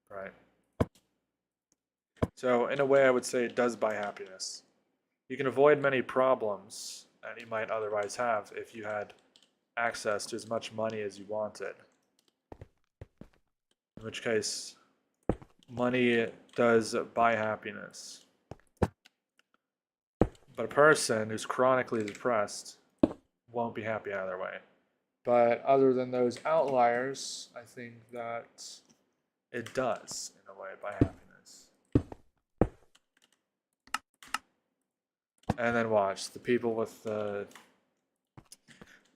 Speaker 1: right? So in a way, I would say it does buy happiness. You can avoid many problems that you might otherwise have if you had access to as much money as you wanted. In which case, money does buy happiness. But a person who's chronically depressed won't be happy either way. But other than those outliers, I think that it does, in a way, buy happiness. And then watch, the people with the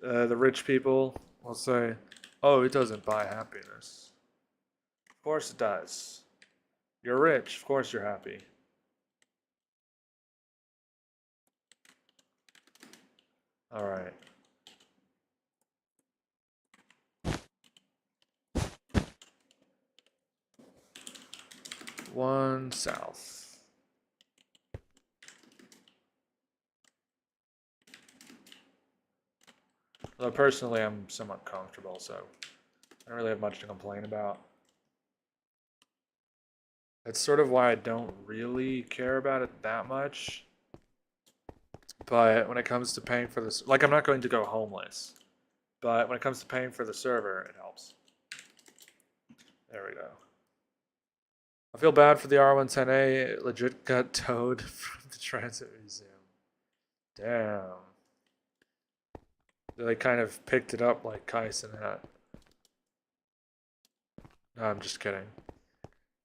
Speaker 1: rich people will say, oh, it doesn't buy happiness. Of course it does. You're rich, of course you're happy. All right. One south. Although personally, I'm somewhat comfortable, so I don't really have much to complain about. That's sort of why I don't really care about it that much. But when it comes to paying for this, like I'm not going to go homeless. But when it comes to paying for the server, it helps. There we go. I feel bad for the R110A. It legit got towed from the transit museum. Damn. They kind of picked it up like Kaisen had. No, I'm just kidding.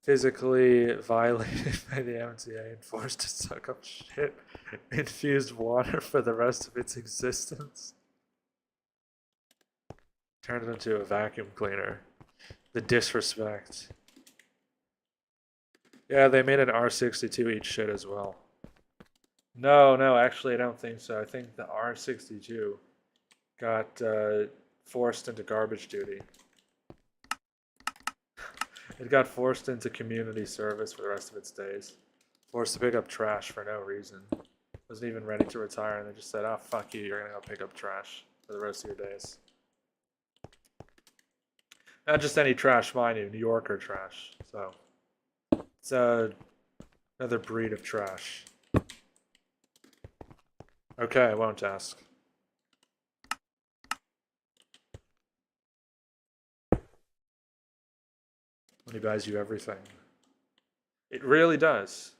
Speaker 1: Physically violated by the MTA and forced to suck up shit infused water for the rest of its existence. Turned it into a vacuum cleaner. The disrespect. Yeah, they made an R62 eat shit as well. No, actually I don't think so. I think the R62 got forced into garbage duty. It got forced into community service for the rest of its days. Forced to pick up trash for no reason. Wasn't even ready to retire, and they just said, "Oh, fuck you, you're gonna go pick up trash for the rest of your days." Not just any trash, mind you, New Yorker trash. So, it's another breed of trash. Okay, I won't ask. When he buys you everything. It really does.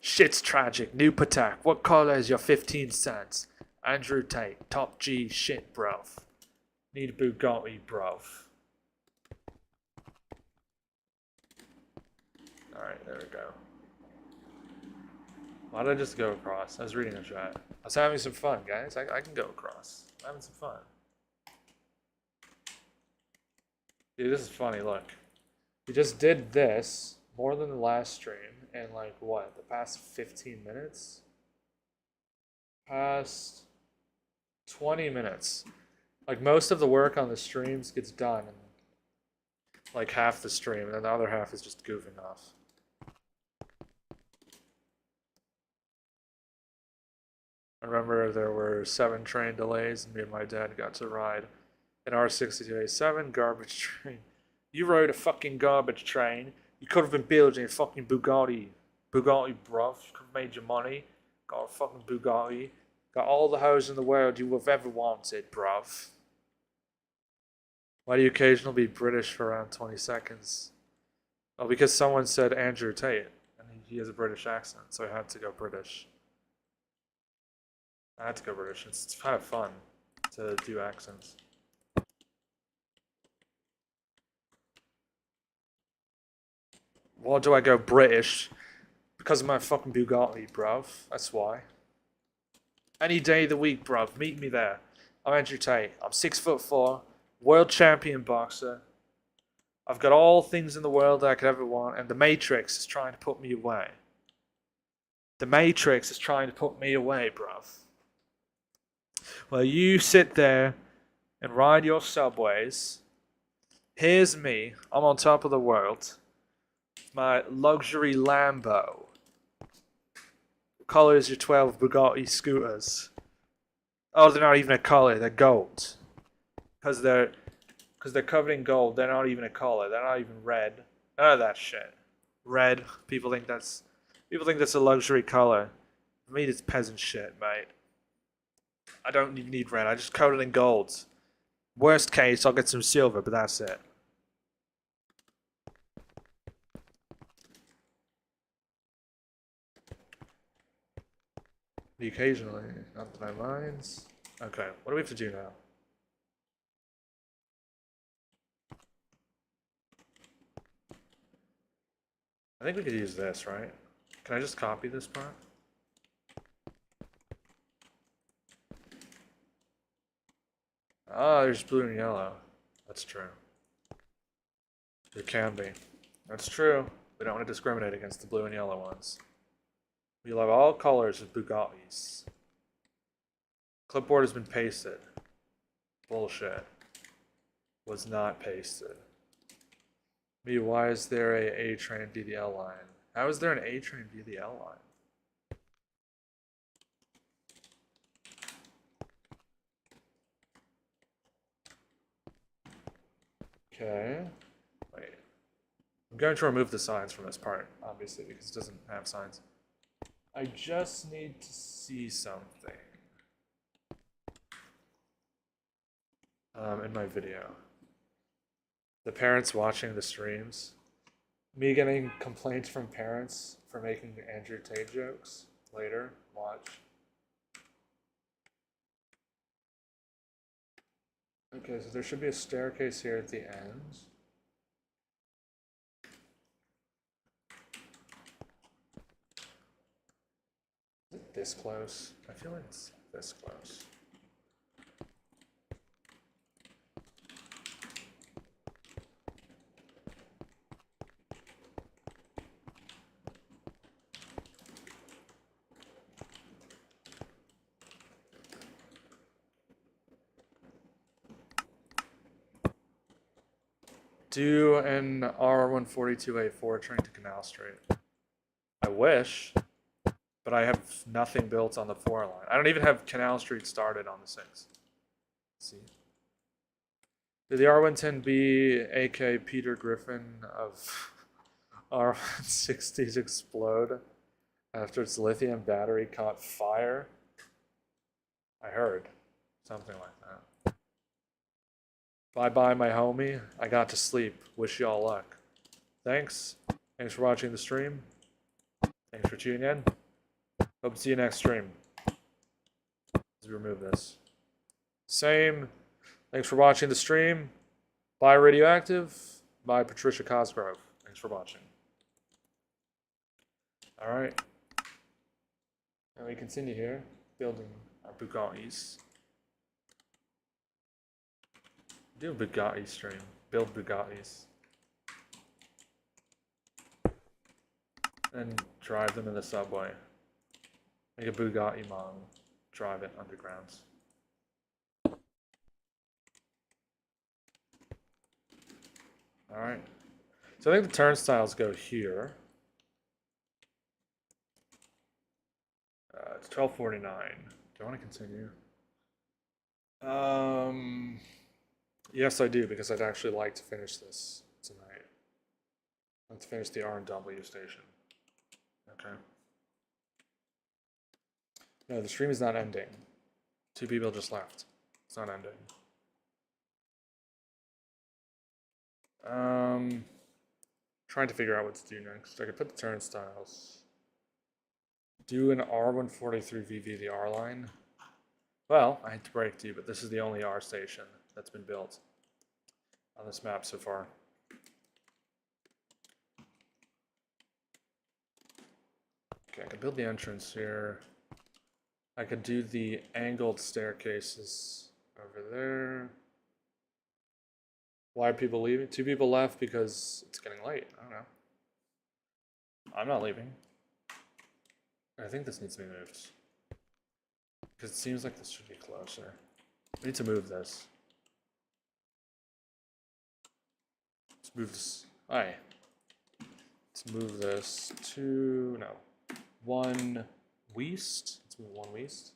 Speaker 1: Shit's tragic. New Patak. What color is your 15 cents? Andrew Tate. Top G. Shit, bruv. Need a Bugatti, bruv. Alright, there we go. Why did I just go across? I was reading the chat. I was having some fun, guys. I can go across. I'm having some fun. Dude, this is funny, look. We just did this more than the last stream in like what? The past 15 minutes? Past 20 minutes. Like most of the work on the streams gets done in like half the stream, and then the other half is just goofing off. I remember there were 7 train delays, and me and my dad got to ride an R62A7 garbage train. You rode a fucking garbage train. You could have been building a fucking Bugatti. Bugatti, bruv. You could have made your money. Got a fucking Bugatti. Got all the hoes in the world you have ever wanted, bruv. Why do you occasionally be British for around 20 seconds? Well, because someone said Andrew Tate, and he has a British accent, so I had to go British. I had to go British. It's kind of fun to do accents. Why do I go British? Because of my fucking Bugatti, bruv. That's why. Any day of the week, bruv. Meet me there. I'm Andrew Tate. I'm 6'4", world champion boxer. I've got all things in the world that I could ever want, and the Matrix is trying to put me away. The Matrix is trying to put me away, bruv. Well, you sit there and ride your subways. Here's me. I'm on top of the world. My luxury Lambo. What color is your 12 Bugatti scooters? Oh, they're not even a color. They're gold. Because they're covered in gold. They're not even a color. They're not even red. None of that shit. Red. People think that's a luxury color. For me, it's peasant shit, mate. I don't even need red. I just coat it in gold. Worst case, I'll get some silver, but that's it. Occasionally, not that I mind. Okay, what do we have to do now? I think we could use this, right? Can I just copy this part? Ah, there's blue and yellow. That's true. There can be. That's true. We don't want to discriminate against the blue and yellow ones. We love all colors of Bugattis. Clipboard has been pasted. Bullshit. Was not pasted. Me, why is there a A-train BDL line? How is there an A-train BDL line? Okay. Wait. I'm going to remove the signs from this part, obviously, because it doesn't have signs. I just need to see something in my video. The parents watching the streams. Me getting complaints from parents for making Andrew Tate jokes later. Watch. Okay, so there should be a staircase here at the end. Is it this close? I feel like it's this close. Do an R142A4 train to Canal Street. I wish, but I have nothing built on the 4 line. I don't even have Canal Street started on the 6. Let's see. Did the R110B, aka Peter Griffin of R160s explode after its lithium battery caught fire? I heard something like that. Bye-bye, my homie. I got to sleep. Wish y'all luck. Thanks. Thanks for watching the stream. Thanks for tuning in. Hope to see you next stream. Let's remove this. Same. Thanks for watching the stream. Bye, Radioactive. Bye, Patricia Cosgrove. Thanks for watching. All right. And we continue here, building our Bugattis. Do a Bugatti stream. Build Bugattis. And drive them in the subway. Make a Bugatti model. Drive it underground. Alright. So I think the turnstiles go here. It's 12:49. Do I want to continue? Yes, I do, because I'd actually like to finish this tonight. I'd like to finish the R&W station. Okay. No, the stream is not ending. 2 people just left. It's not ending. Trying to figure out what to do next. I could put the turnstiles. Do an R143VV the R line. Well, I hate to break to you, but this is the only R station that's been built on this map so far. Okay, I could build the entrance here. I could do the angled staircases over there. Why are people leaving? 2 people left because it's getting late. I don't know. I'm not leaving. I think this needs to be moved. Because it seems like this should be closer. We need to move this. Let's move this. Aye. Let's move this to, no, 1 west. Let's move 1 west.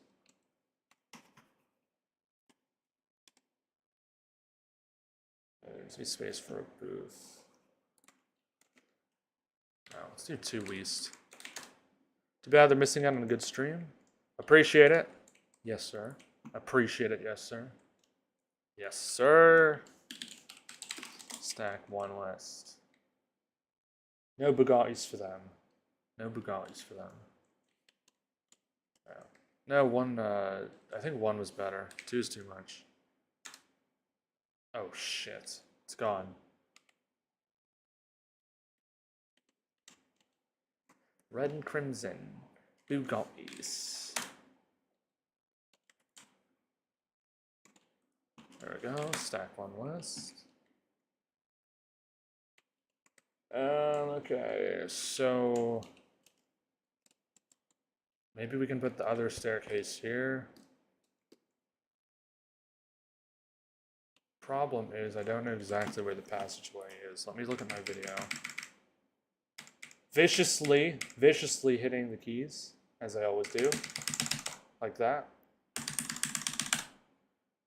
Speaker 1: There's space for a booth. No, let's do 2 west. Too bad they're missing out on a good stream. Appreciate it. Yes, sir. Appreciate it. Yes, sir. Yes, sir. Stack 1 west. No Bugattis for them. No Bugattis for them. No, 1, I think 1 was better. 2 is too much. Oh, shit. It's gone. Red and crimson. Bugattis. There we go. Stack 1 west. Okay, so maybe we can put the other staircase here. Problem is, I don't know exactly where the passageway is. Let me look at my video. Viciously hitting the keys, as I always do. Like that.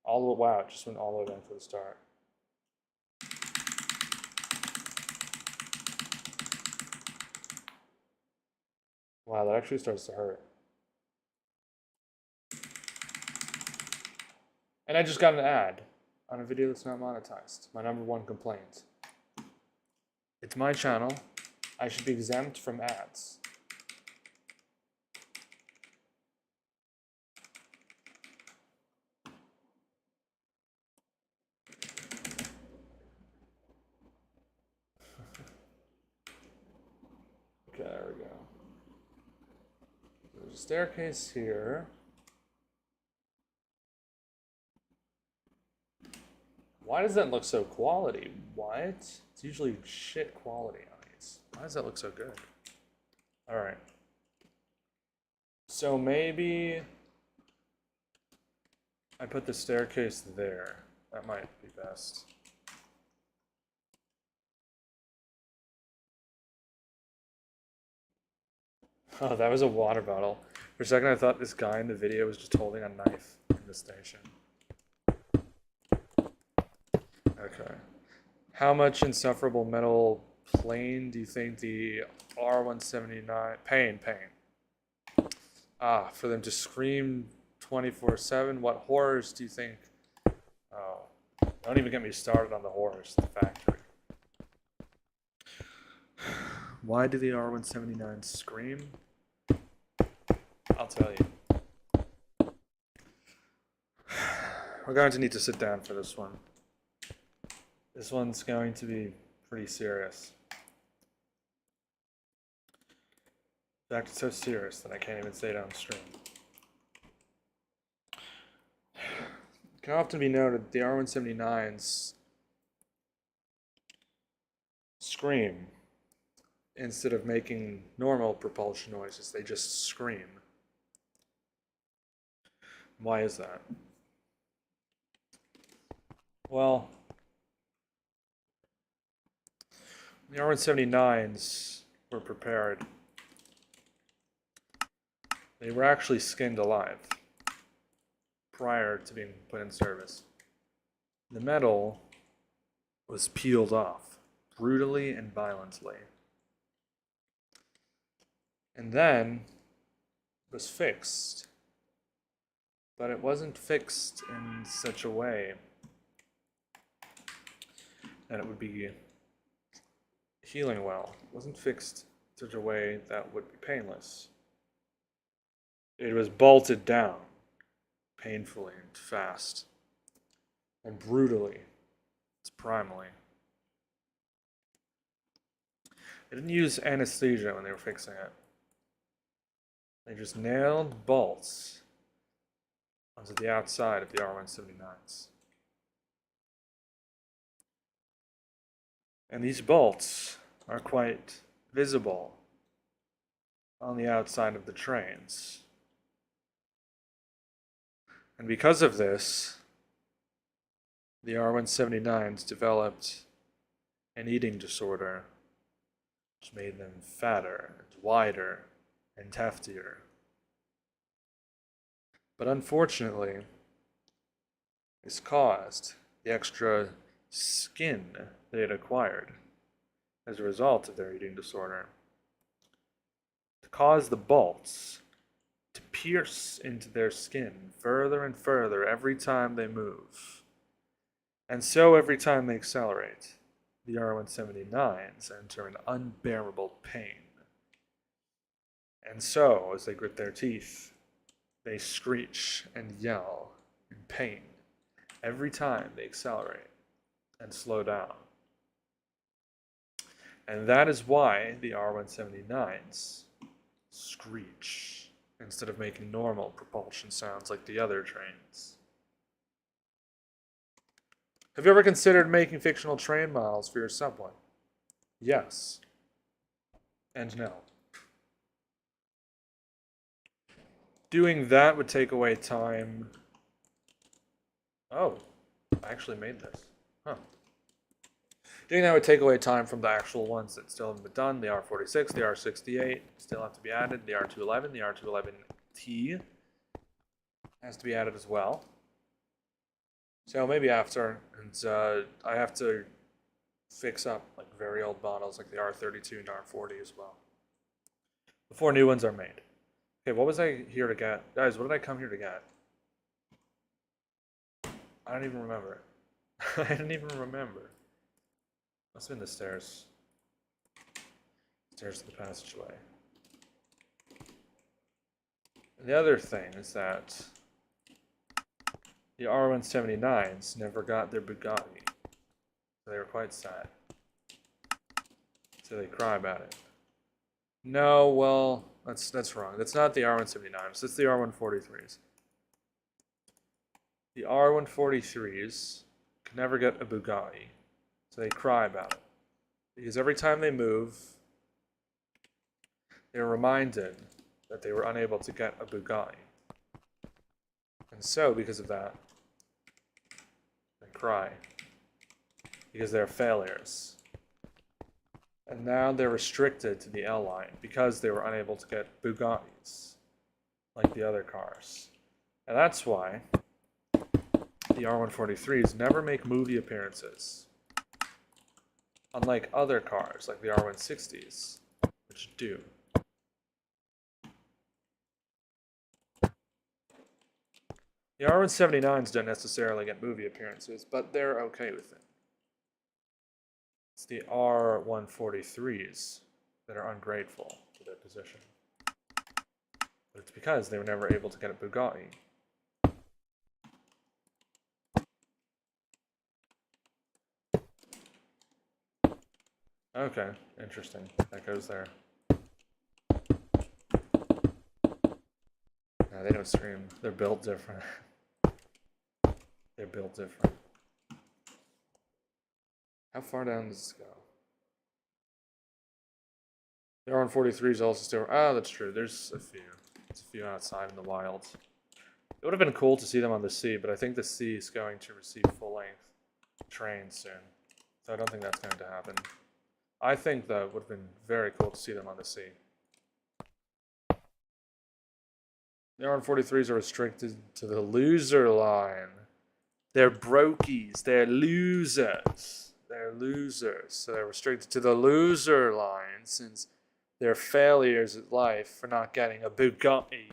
Speaker 1: All the way, wow, it just went all the way back to the start. Wow, that actually starts to hurt. And I just got an ad on a video that's not monetized. My #1 complaint. It's my channel. I should be exempt from ads. Okay, there we go. There's a staircase here. Why does that look so quality? What? It's usually shit quality on these. Why does that look so good? Alright. So maybe I put the staircase there. That might be best. Oh, that was a water bottle. For a second I thought this guy in the video was just holding a knife in the station. Okay. How much insufferable metal plane do you think the R179... Pain. Ah, for them to scream 24/7? What horrors do you think... Oh, don't even get me started on the horrors at the factory. Why do the R179 scream? I'll tell you. We're going to need to sit down for this one. This one's going to be pretty serious. In fact, it's so serious that I can't even say it on stream. It can often be noted that the R179s scream instead of making normal propulsion noises. They just scream. Why is that? Well, the R179s were prepared. They were actually skinned alive prior to being put in service. The metal was peeled off brutally and violently, and then was fixed. But it wasn't fixed in such a way that it would be healing well. It wasn't fixed in such a way that would be painless. It was bolted down painfully and fast and brutally. It's primally. They didn't use anesthesia when they were fixing it. They just nailed bolts onto the outside of the R179s. And these bolts are quite visible on the outside of the trains. And because of this, the R179s developed an eating disorder, which made them fatter and wider and heftier. But unfortunately, this caused the extra skin they had acquired as a result of their eating disorder to cause the bolts to pierce into their skin further and further every time they move. And so every time they accelerate, the R179s enter an unbearable pain. And so, as they grit their teeth, they screech and yell in pain every time they accelerate and slow down. And that is why the R179s screech instead of making normal propulsion sounds like the other trains. Have you ever considered making fictional train models for your subway? Yes. And no. Doing that would take away time. Oh, I actually made this. Huh. Doing that would take away time from the actual ones that still haven't been done. The R46, the R68 still have to be added. The R211, the R211T has to be added as well. So maybe after, and I have to fix up like very old models like the R32 and R40 as well. before new ones are made. Okay, what was I here to get? Guys, what did I come here to get? I don't even remember. I didn't even remember. Must have been the stairs. Stairs to the passageway. And the other thing is that the R179s never got their Bugatti. So they were quite sad. So they cry about it. No, well, that's wrong. That's not the R179s. That's the R143s. The R143s can never get a Bugatti. So they cry about it. Because every time they move, they're reminded that they were unable to get a Bugatti. And so, because of that, they cry. Because they're failures. And now they're restricted to the L line because they were unable to get Bugattis, like the other cars. And that's why the R143s never make movie appearances. Unlike other cars, like the R160s, which do. The R179s don't necessarily get movie appearances, but they're okay with it. It's the R143s that are ungrateful to their position. But it's because they were never able to get a Bugatti. Okay, interesting. That goes there. No, they don't scream. They're built different. They're built different. How far down does this go? The R143s also still. Ah, that's true. There's a few. There's a few outside in the wild. It would have been cool to see them on the sea, but I think the sea is going to receive full-length trains soon. So I don't think that's going to happen. I think that would have been very cool to see them on the sea. The R143s are restricted to the loser line. They're brokies. They're losers. They're losers. So they're restricted to the loser line since they're failures at life for not getting a Bugatti.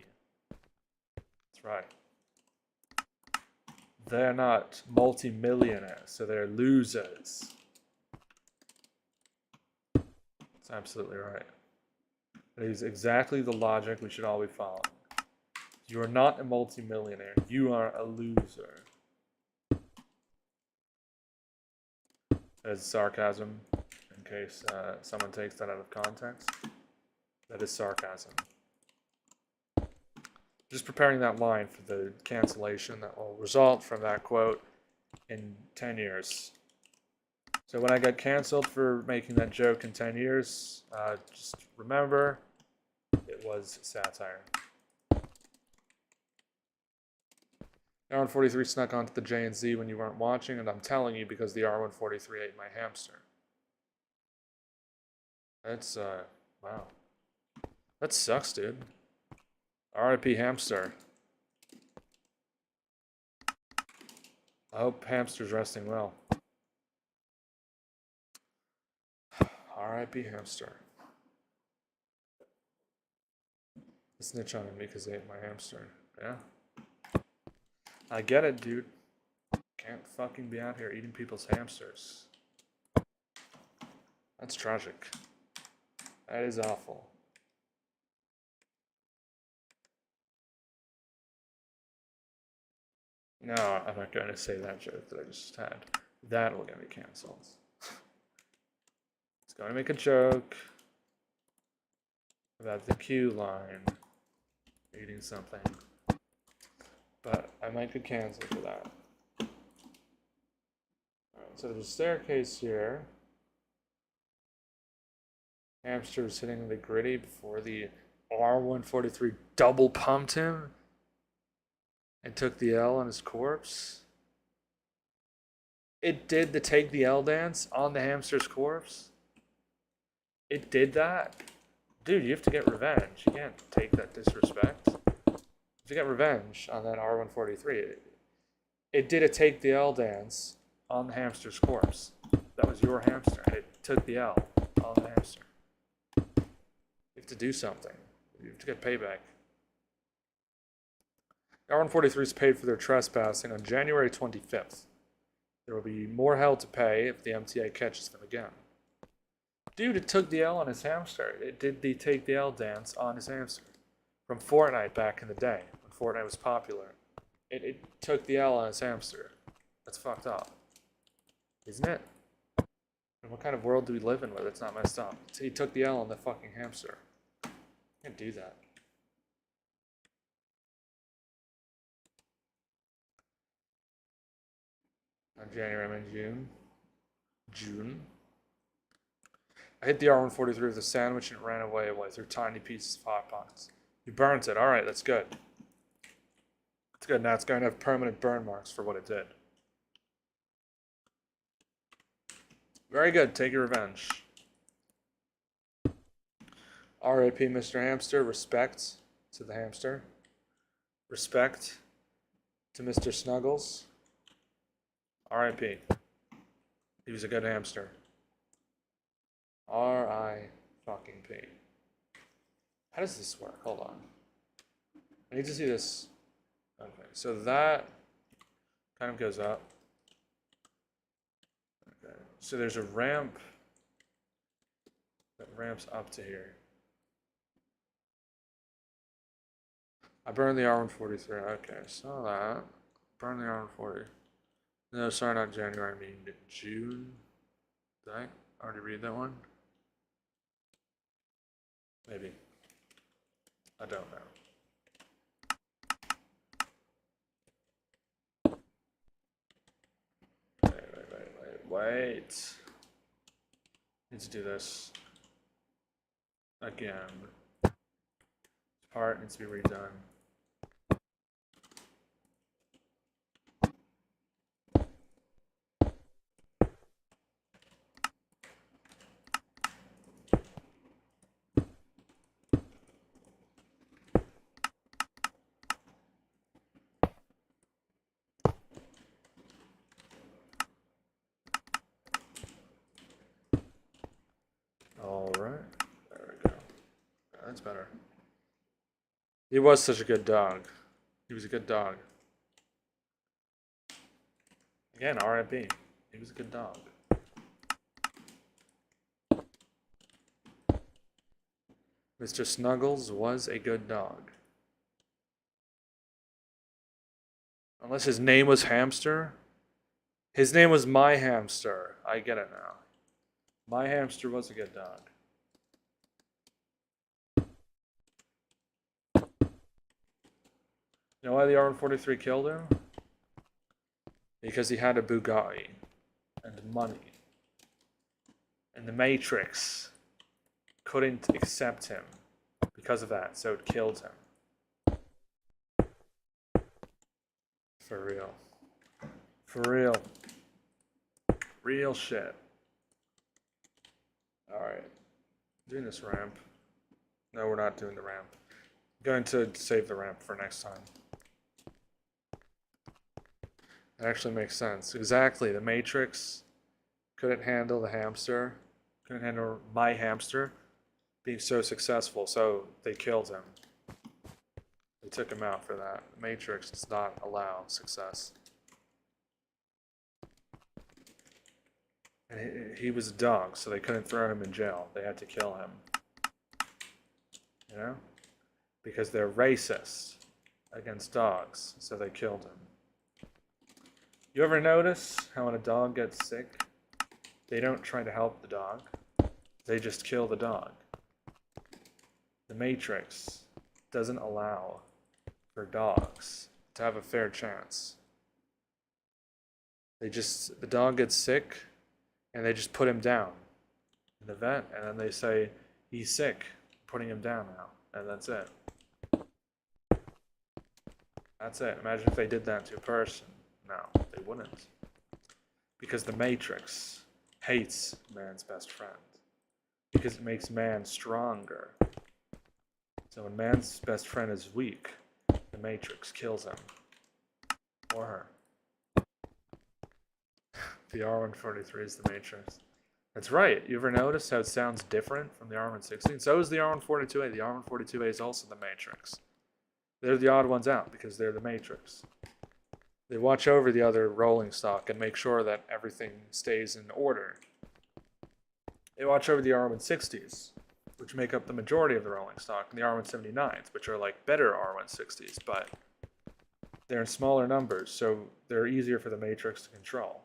Speaker 1: That's right. They're not multi-millionaires, so they're losers. That's absolutely right. That is exactly the logic we should all be following. You are not a multi-millionaire. You are a loser. That is sarcasm, in case someone takes that out of context. That is sarcasm. Just preparing that line for the cancellation that will result from that quote in 10 years. So when I get canceled for making that joke in 10 years, just remember, it was satire. R143 snuck onto the J and Z when you weren't watching, and I'm telling you because the R143 ate my hamster. That's, wow. That sucks, dude. R.I.P. hamster. I hope hamster's resting well. R.I.P. hamster. Snitch on me because they ate my hamster. Yeah. I get it, dude. Can't fucking be out here eating people's hamsters. That's tragic. That is awful. No, I'm not going to say that joke that I just had. That will get me canceled. It's going to make a joke about the queue line eating something. But I might get canceled for that. Alright, so there's a staircase here. Hamster was hitting the gritty before the R143 double pumped him and took the L on his corpse. It did the take the L dance on the hamster's corpse. It did that. Dude, you have to get revenge. You can't take that disrespect. To get revenge on that R143. It did a take the L dance on the hamster's corpse. That was your hamster, and it took the L on the hamster. You have to do something. You have to get payback. R143s paid for their trespassing on January 25th. There will be more hell to pay if the MTA catches them again. Dude, it took the L on his hamster. It did the take the L dance on his hamster. From Fortnite back in the day, when Fortnite was popular. It took the L on his hamster. That's fucked up. Isn't it? And what kind of world do we live in where it's not messed up? He took the L on the fucking hamster. Can't do that. On January, I mean June. June. I hit the R143 with a sandwich and it ran away through tiny pieces of Hot Pockets. You burnt it. Alright, that's good. That's good. Now it's going to have permanent burn marks for what it did. Very good. Take your revenge. R.I.P. Mr. Hamster. Respect to the hamster. Respect to Mr. Snuggles. R.I.P. He was a good hamster. R.I.P. How does this work? Hold on. I need to see this. Okay, so that kind of goes up. Okay, so there's a ramp that ramps up to here. I burned the R143. Okay, saw that. Burn the R140. No, sorry, not January. I mean June. Did I already read that one? Maybe. I don't know. Wait. Need to do this again. This part needs to be redone. Alright, there we go. That's better. He was such a good dog. He was a good dog. Again, R.I.P. He was a good dog. Mr. Snuggles was a good dog. Unless his name was Hamster. His name was My Hamster. I get it now. My hamster was a good dog. You know why the R143 killed him? Because he had a Bugatti and money. And the Matrix couldn't accept him because of that, so it killed him. For real. For real. Real shit. Alright. Doing this ramp. No, we're not doing the ramp. I'm going to save the ramp for next time. It actually makes sense. Exactly. The Matrix couldn't handle the hamster. Couldn't handle my hamster being so successful, so they killed him. They took him out for that. The Matrix does not allow success. And he was a dog, so they couldn't throw him in jail. They had to kill him. You know? Because they're racist against dogs, so they killed him. You ever notice how when a dog gets sick, they don't try to help the dog? They just kill the dog. The Matrix doesn't allow for dogs to have a fair chance. The dog gets sick, and they just put him down in the vet, and then they say, he's sick, putting him down now, and that's it. That's it. Imagine if they did that to a person. No, they wouldn't. Because the Matrix hates man's best friend. Because it makes man stronger. So when man's best friend is weak, the Matrix kills him. Or her. The R143 is the Matrix. That's right. You ever notice how it sounds different from the R160? So is the R142A. The R142A is also the Matrix. They're the odd ones out because they're the Matrix. They watch over the other rolling stock and make sure that everything stays in order. They watch over the R160s, which make up the majority of the rolling stock, and the R179s, which are like better R160s, but they're in smaller numbers, so they're easier for the Matrix to control.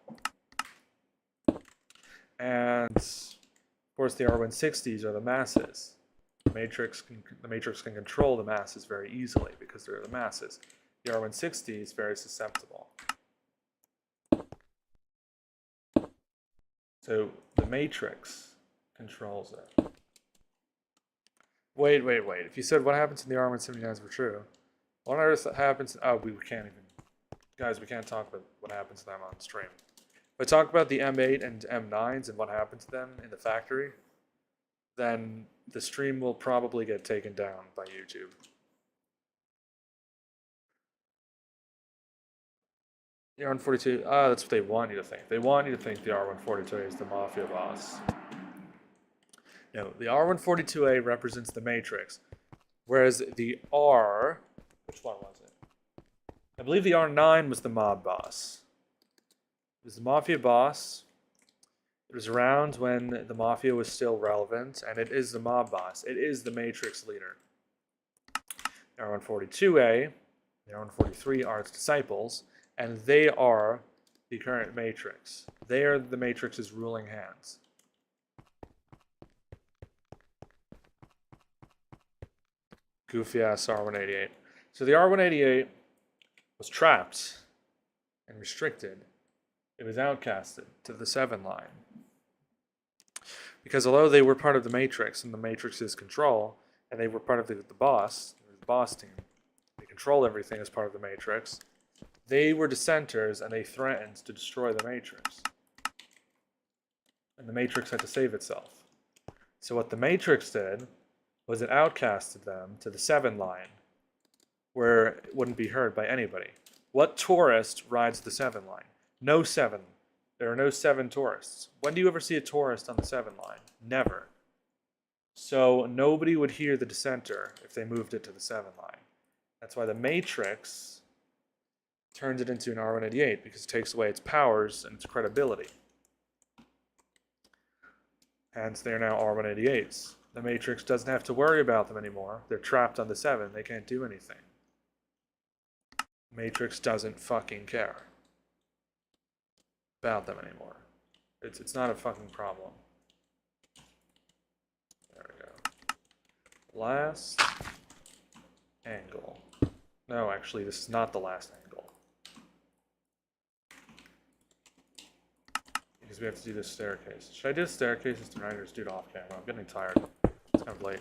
Speaker 1: And of course, the R160s are the masses. The Matrix can control the masses very easily because they're the masses. The R160 is very susceptible. So the Matrix controls it. Wait. If you said what happens in the R179s were true, what on earth happens? Oh, we can't even. Guys, we can't talk about what happens to them on stream. If I talk about the M8 and M9s and what happened to them in the factory, then the stream will probably get taken down by YouTube. The R142, that's what they want you to think. They want you to think the R142A is the Mafia boss. No, the R142A represents the Matrix, whereas the R, which one was it? I believe the R9 was the mob boss. It was the Mafia boss. It was around when the Mafia was still relevant, and it is the mob boss. It is the Matrix leader. The R142A, the R143 are its disciples, and they are the current Matrix. They are the Matrix's ruling hands. Goofy ass R188. So the R188 was trapped and restricted. It was outcasted to the 7 line. Because although they were part of the Matrix and the Matrix's control, and they were part of the boss team, they control everything as part of the Matrix, they were dissenters and they threatened to destroy the Matrix. And the Matrix had to save itself. So what the Matrix did was it outcasted them to the 7 line, where it wouldn't be heard by anybody. What tourist rides the 7 line? No 7. There are no 7 tourists. When do you ever see a tourist on the 7 line? Never. So nobody would hear the dissenter if they moved it to the 7 line. That's why the Matrix turns it into an R188, because it takes away its powers and its credibility. Hence, they're now R188s. The Matrix doesn't have to worry about them anymore. They're trapped on the 7. They can't do anything. Matrix doesn't fucking care about them anymore. It's not a fucking problem. There we go. Last angle. No, actually, this is not the last angle. Because we have to do this staircase. Should I do the staircases tonight or just do it off camera? I'm getting tired. It's kind of late.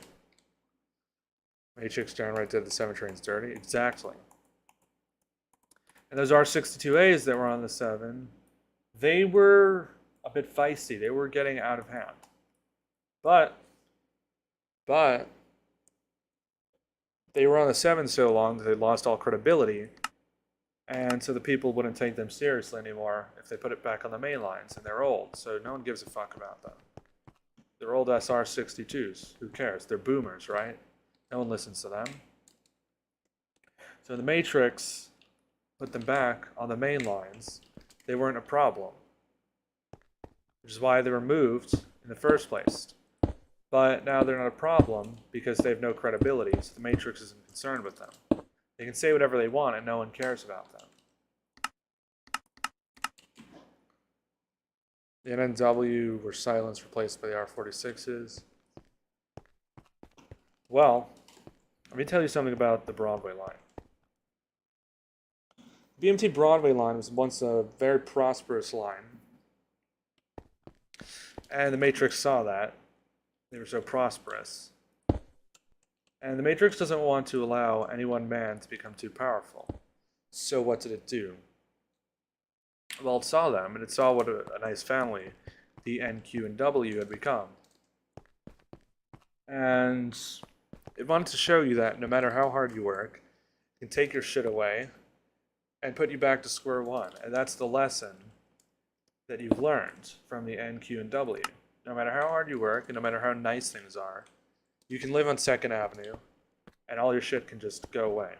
Speaker 1: Matrix downright did the 7 trains dirty. Exactly. And those R62As that were on the 7, they were a bit feisty. They were getting out of hand. But they were on the 7 so long that they lost all credibility, and so the people wouldn't take them seriously anymore if they put it back on the main lines, and they're old, so no one gives a fuck about them. They're old SR62s. Who cares? They're boomers, right? No one listens to them. So the Matrix put them back on the main lines. They weren't a problem, which is why they were moved in the first place. But now they're not a problem because they have no credibility, so the Matrix isn't concerned with them. They can say whatever they want and no one cares about them. The NNW were silenced, replaced by the R46s. Well, let me tell you something about the Broadway line. The BMT Broadway line was once a very prosperous line. And the Matrix saw that. They were so prosperous. And the Matrix doesn't want to allow any one man to become too powerful. So what did it do? Well, it saw them, and it saw what a nice family the NQ and W had become. And it wanted to show you that no matter how hard you work, it can take your shit away and put you back to square one. And that's the lesson that you've learned from the NQ and W. no matter how hard you work, and no matter how nice things are, you can live on 2nd Avenue, and all your shit can just go away.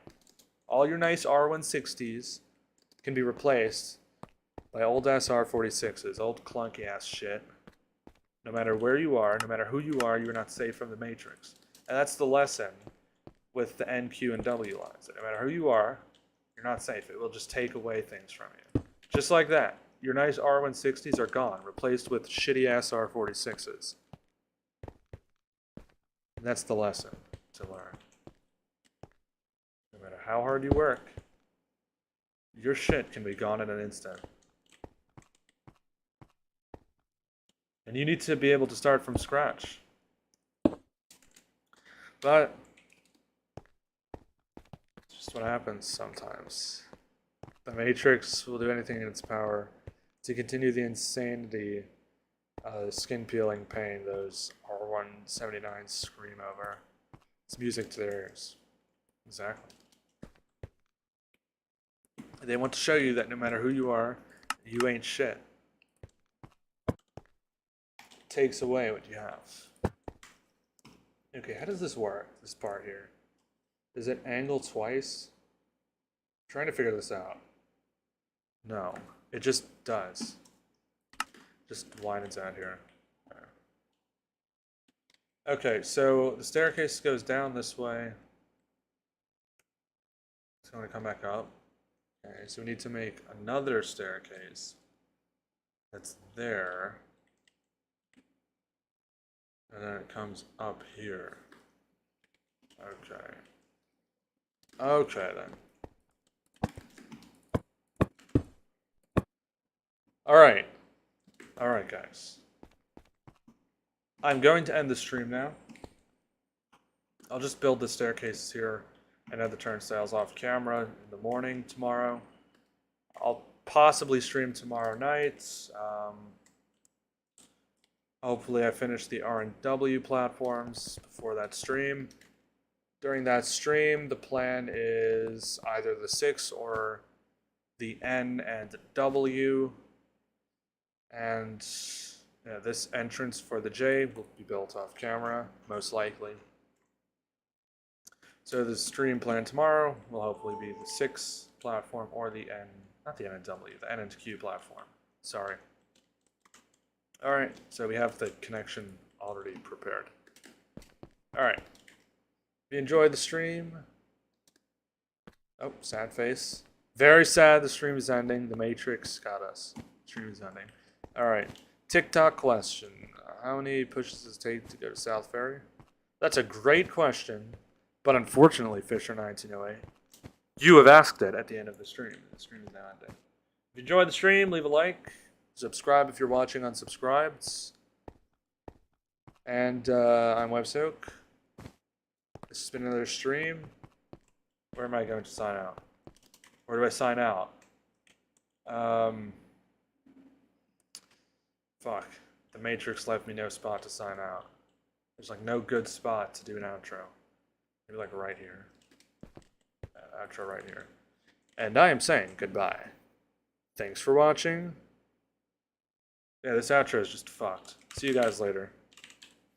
Speaker 1: All your nice R160s can be replaced by old-ass R46s, old clunky-ass shit. No matter where you are, no matter who you are, you're not safe from the Matrix. And that's the lesson with the N, Q, and W lines. No matter who you are, you're not safe. It will just take away things from you. Just like that. Your nice R160s are gone, replaced with shitty-ass R46s. And that's the lesson to learn. No matter how hard you work, your shit can be gone in an instant. And you need to be able to start from scratch. But it's just what happens sometimes. The Matrix will do anything in its power to continue the insanity, skin peeling pain those R179s scream over. It's music to their ears. Exactly. They want to show you that no matter who you are, you ain't shit. Takes away what you have. Okay, how does this work? This part here. Does it angle twice? I'm trying to figure this out. No, it just does. Just widens out here. Okay, so the staircase goes down this way. It's going to come back up. Okay, so we need to make another staircase that's there. And then it comes up here. Okay. Okay then. Alright. Alright guys. I'm going to end the stream now. I'll just build the staircases here and have the turnstiles off camera in the morning tomorrow. I'll possibly stream tomorrow night. Hopefully I finish the R and W platforms before that stream. During that stream, the plan is either the 6 or the N and W. And yeah, this entrance for the J will be built off camera, most likely. So the stream plan tomorrow will hopefully be the 6 platform or the N, not the N and W, the N and Q platform. Sorry. Alright, so we have the connection already prepared. Alright. If you enjoyed the stream... Oh, sad face. Very sad the stream is ending. The Matrix got us. The stream is ending. Alright. TikTok question. How many pushes does it take to go to South Ferry? That's a great question, but unfortunately, Fisher1908, you have asked it at the end of the stream. The stream is now ending. If you enjoyed the stream, leave a like. Subscribe if you're watching unsubscribed. And I'm WebSoak. This has been another stream. Where am I going to sign out? Where do I sign out? Fuck. The Matrix left me no spot to sign out. There's like no good spot to do an outro. Maybe like right here. Outro right here. And I am saying goodbye. Thanks for watching. Yeah, this outro is just fucked. See you guys later.